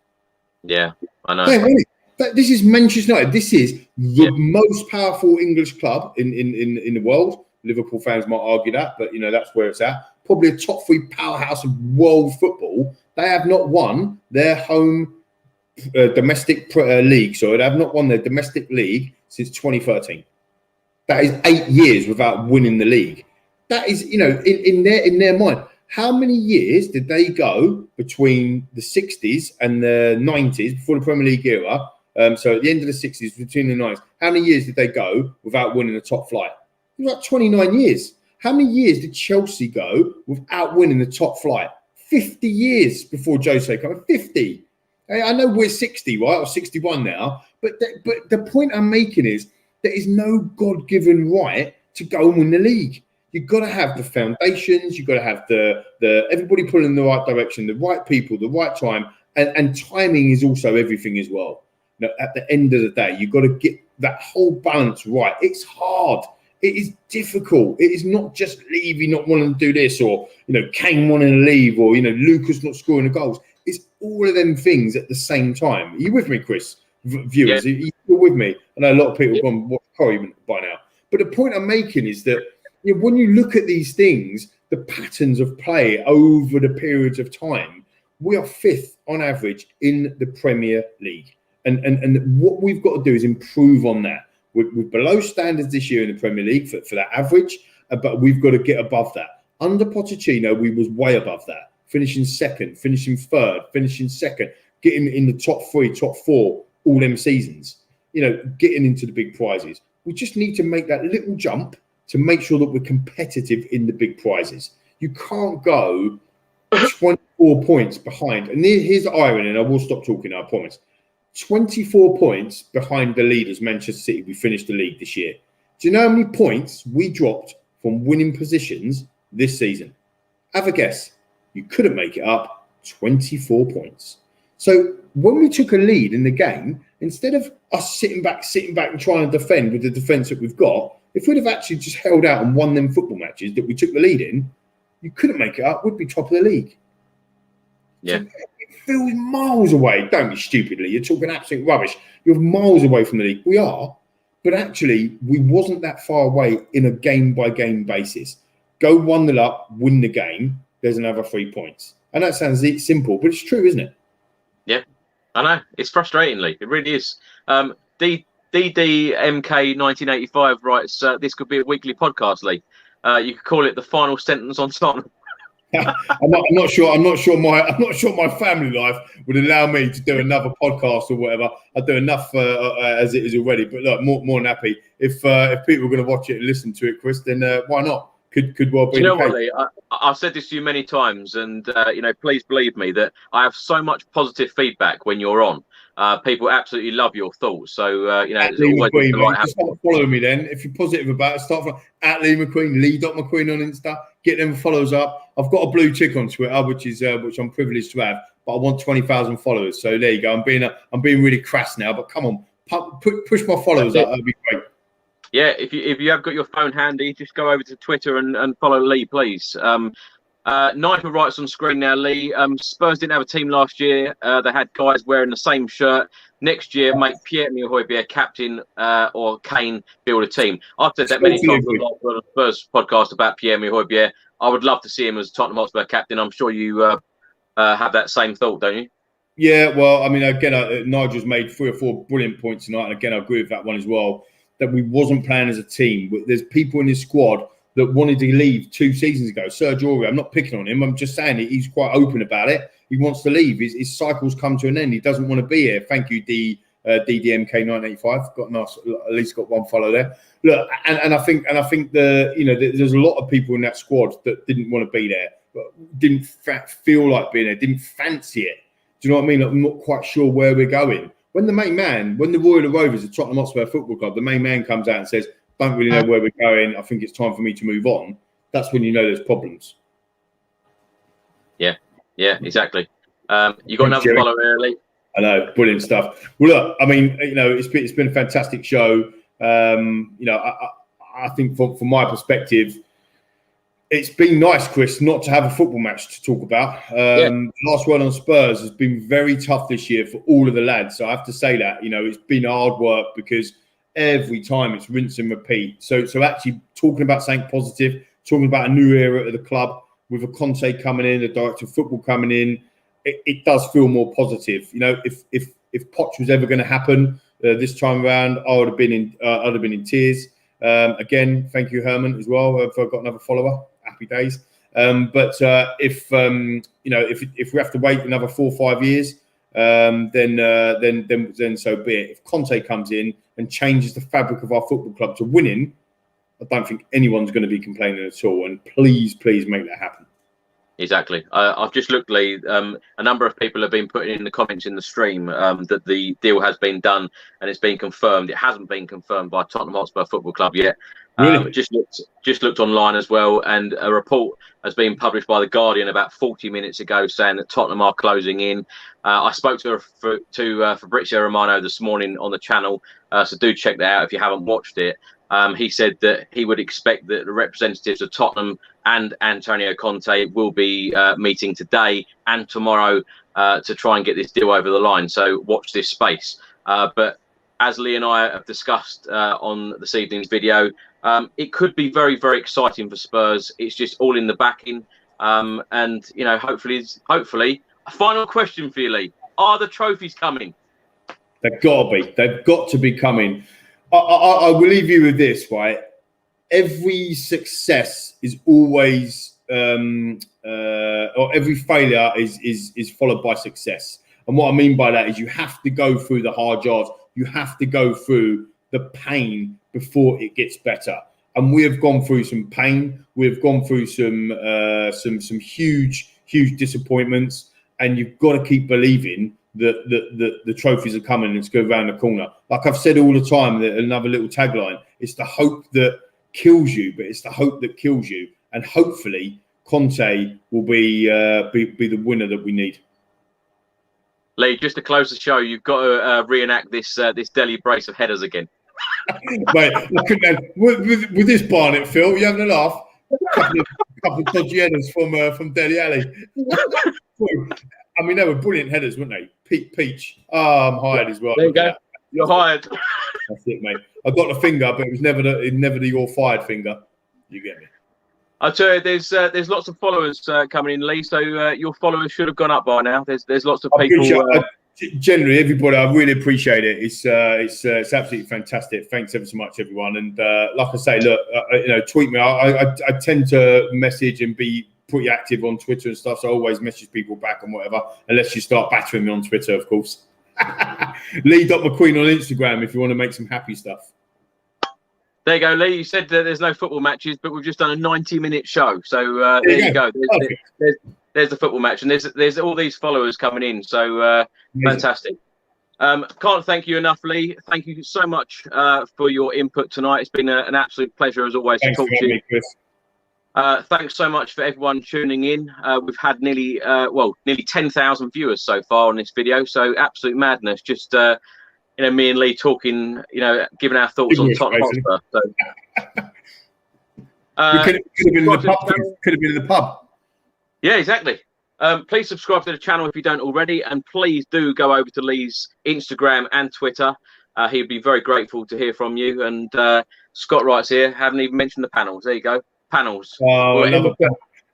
Yeah, I know. Yeah, this is Manchester United. This is the most powerful English club in the world. Liverpool fans might argue that, but that's where it's at. Probably a top 3 powerhouse of world football. They have not won their home domestic league. So they have not won their domestic league since 2013. That is 8 years without winning the league. That is, in their mind. How many years did they go between the 60s and the 90s, before the Premier League era? So at the end of the 60s, between the 90s, how many years did they go without winning the top flight? It was like 29 years. How many years did Chelsea go without winning the top flight? 50 years before Jose came. 50. I know we're 60, right? Or 61 now. But the point I'm making is there is no God-given right to go and win the league. You've got to have the foundations. You've got to have the everybody pulling in the right direction, the right people, the right time. And timing is also everything as well. You know, at the end of the day, you've got to get that whole balance right. It's hard. It is difficult. It is not just Levy not wanting to do this, or, you know, Kane wanting to leave, or, you know, Lucas not scoring the goals. It's all of them things at the same time. Are you with me, Chris? Viewers, Yeah. you're with me. I know a lot of people have gone watch Corrie by now. But the point I'm making is that, you know, when you look at these things, the patterns of play over the periods of time, we are 5th on average in the Premier League. And what we've got to do is improve on that. We're below standards this year in the Premier League for that average, but we've got to get above that. Under Pochettino, we was way above that, finishing 2nd, finishing 3rd, finishing 2nd, getting in the top 3, top 4, all them seasons, you know, getting into the big prizes. We just need to make that little jump to make sure that we're competitive in the big prizes. You can't go 24 points behind. And here's the irony, and I will stop talking, I promise. 24 points behind the leaders, Manchester City. We finished the league this year. Do you know how many points we dropped from winning positions this season? Have a guess. You couldn't make it up. 24 points. So when we took a lead in the game, instead of us sitting back and trying to defend with the defence that we've got, if we'd have actually just held out and won them football matches that we took the lead in, you couldn't make it up. We'd be top of the league. Yeah. So it feels miles away. Don't be stupidly. You're talking absolute rubbish. You're miles away from the league. We are. But actually, we wasn't that far away in a game-by-game basis. Go 1-0 up, win the game, there's another 3 points. And that sounds simple, but it's true, isn't it? Yeah, I know. It's frustratingly. It really is. DDMK 1985 writes, this could be a weekly podcast, Lee. You could call it the final sentence on Tottenham. I'm not sure my family life would allow me to do another podcast or whatever. I do enough as it is already. But look, more than happy if people are going to watch it and listen to it, Chris. Then why not? Could well be. You know what, Lee? I've said this to you many times, and you know, please believe me that I have so much positive feedback when you're on. People absolutely love your thoughts. So you know, it's Lee always McQueen, right. just start following me then. If you're positive about it, start from at Lee McQueen, Lee.McQueen on Insta. Get them follows up. I've got a blue tick on Twitter, which I'm privileged to have, but I want 20,000 followers. So there you go. I'm being really crass now, but come on, push my followers up. That'd be great. Yeah, if you have got your phone handy, just go over to Twitter and follow Lee, please. Nigel writes on screen now, Lee. Spurs didn't have a team last year. They had guys wearing the same shirt. Next year, make Pierre-Emile Højbjerg captain or Kane build a team. I've said that many times on the Spurs podcast about Pierre-Emile Højbjerg. I would love to see him as Tottenham Hotspur captain. I'm sure you have that same thought, don't you? Yeah, well, I mean, again, Nigel's made 3 or 4 brilliant points tonight. And again, I agree with that one as well, that we wasn't playing as a team. There's people in this squad that wanted to leave 2 seasons ago. Serge Aurier, I'm not picking on him. I'm just saying he's quite open about it. He wants to leave. His cycle's come to an end. He doesn't want to be here. Thank you, DDMK985. At least got 1 follow there. Look, and I think there's a lot of people in that squad that didn't want to be there, but didn't feel like being there, didn't fancy it. Do you know what I mean? Like, I'm not quite sure where we're going. When the Royal Rovers, the Tottenham Hotspur Football Club, the main man comes out and says, don't really know where we're going, I think it's time for me to move on, that's when you know there's problems. Yeah, exactly. You got another follower early. I know, brilliant stuff. Well, look, I mean, you know, it's been a fantastic show. You know, I think from my perspective, it's been nice, Chris, not to have a football match to talk about. Last word on Spurs has been very tough this year for all of the lads. So I have to say that, you know, it's been hard work because every time it's rinse and repeat. So actually talking about something positive, talking about a new era at the club with a Conte coming in, the director of football coming in, it does feel more positive. You know, if Poch was ever going to happen this time around, I would have been in tears. Again, thank you, Herman, as well. I've got another follower. Happy days. But if we have to wait another 4 or 5 years, then so be it. If Conte comes in and changes the fabric of our football club to winning, I don't think anyone's going to be complaining at all. And please make that happen. Exactly. I've just looked, Lee. A number of people have been putting in the comments in the stream that the deal has been done and it's been confirmed. It hasn't been confirmed by Tottenham Hotspur Football Club yet. Really? Just looked online as well, and a report has been published by the Guardian about 40 minutes ago saying that Tottenham are closing in. I spoke to Fabrizio Romano this morning on the channel, so do check that out if you haven't watched it. He said that he would expect that the representatives of Tottenham and Antonio Conte will be meeting today and tomorrow to try and get this deal over the line. So watch this space. But as Lee and I have discussed on this evening's video, it could be very, very exciting for Spurs. It's just all in the backing. And, you know, hopefully, a final question for you, Lee. Are the trophies coming? They've got to be. They've got to be coming. I will leave you with this, right? Every success is always, or every failure is followed by success. And what I mean by that is you have to go through the hard yards. You have to go through the pain before it gets better. And we have gone through some pain. We have gone through some huge disappointments. And you've got to keep believing that the trophies are coming and it's going around the corner. Like I've said all the time, that another little tagline, it's the hope that kills you, but it's the hope that kills you. And hopefully Conte will be the winner that we need. Lee, just to close the show, you've got to reenact this Delhi brace of headers again. Mate, with this Barnet, Phil, you having a laugh? Couple of dodgy headers from Delhi Alley. I mean, they were brilliant headers, weren't they? Peach. Oh, I'm hired as well. There you go. You're hired. That's it, mate. I got the finger, but it was never the you're fired finger. You get me? I'll tell you, there's lots of followers coming in, Lee. So your followers should have gone up by now. There's lots of people. Generally, everybody, I really appreciate it. It's absolutely fantastic. Thanks ever so much, everyone. And like I say, look, tweet me. I tend to message and be pretty active on Twitter and stuff. So I always message people back and whatever, unless you start battering me on Twitter, of course. Lee.McQueen on Instagram if you want to make some happy stuff. There you go, Lee. You said that there's no football matches, but we've just done a 90-minute show. So there you go. There's the football match, and there's all these followers coming in. So fantastic. Can't thank you enough, Lee. Thank you so much for your input tonight. It's been an absolute pleasure, as always, to talk to you. Chris. Thanks so much for everyone tuning in. We've had nearly 10,000 viewers so far on this video. So absolute madness. Just me and Lee talking, giving our thoughts on Tottenham Hotspur. So, could have been in the pub. Could have been in the pub. Yeah, exactly. Please subscribe to the channel if you don't already, and please do go over to Lee's Instagram and Twitter. He'd be very grateful to hear from you. And Scott writes here, haven't even mentioned the panels. There you go, panels.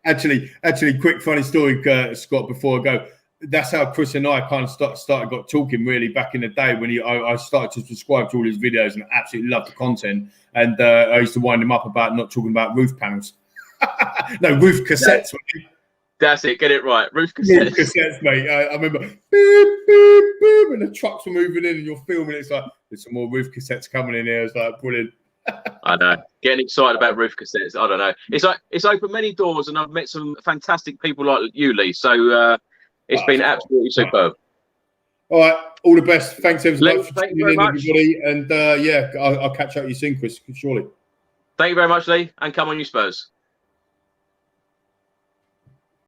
Actually, quick funny story, Scott. Before I go, that's how Chris and I kind of got talking really back in the day when I started to subscribe to all his videos and absolutely loved the content. And I used to wind him up about not talking about roof panels. No, roof cassettes. Yeah. That's it. Get it right. Roof cassettes. Roof cassettes, mate. I remember boop, boop, boop, and the trucks were moving in and you're filming it. It's like, there's some more roof cassettes coming in here. It's like, brilliant. I know. Getting excited about roof cassettes. I don't know. It's opened many doors and I've met some fantastic people like you, Lee. So it's been absolutely superb. All right. All the best. Thanks ever so much for tuning in, everybody. And I'll catch up with you soon, Chris, surely. Thank you very much, Lee. And come on, you Spurs.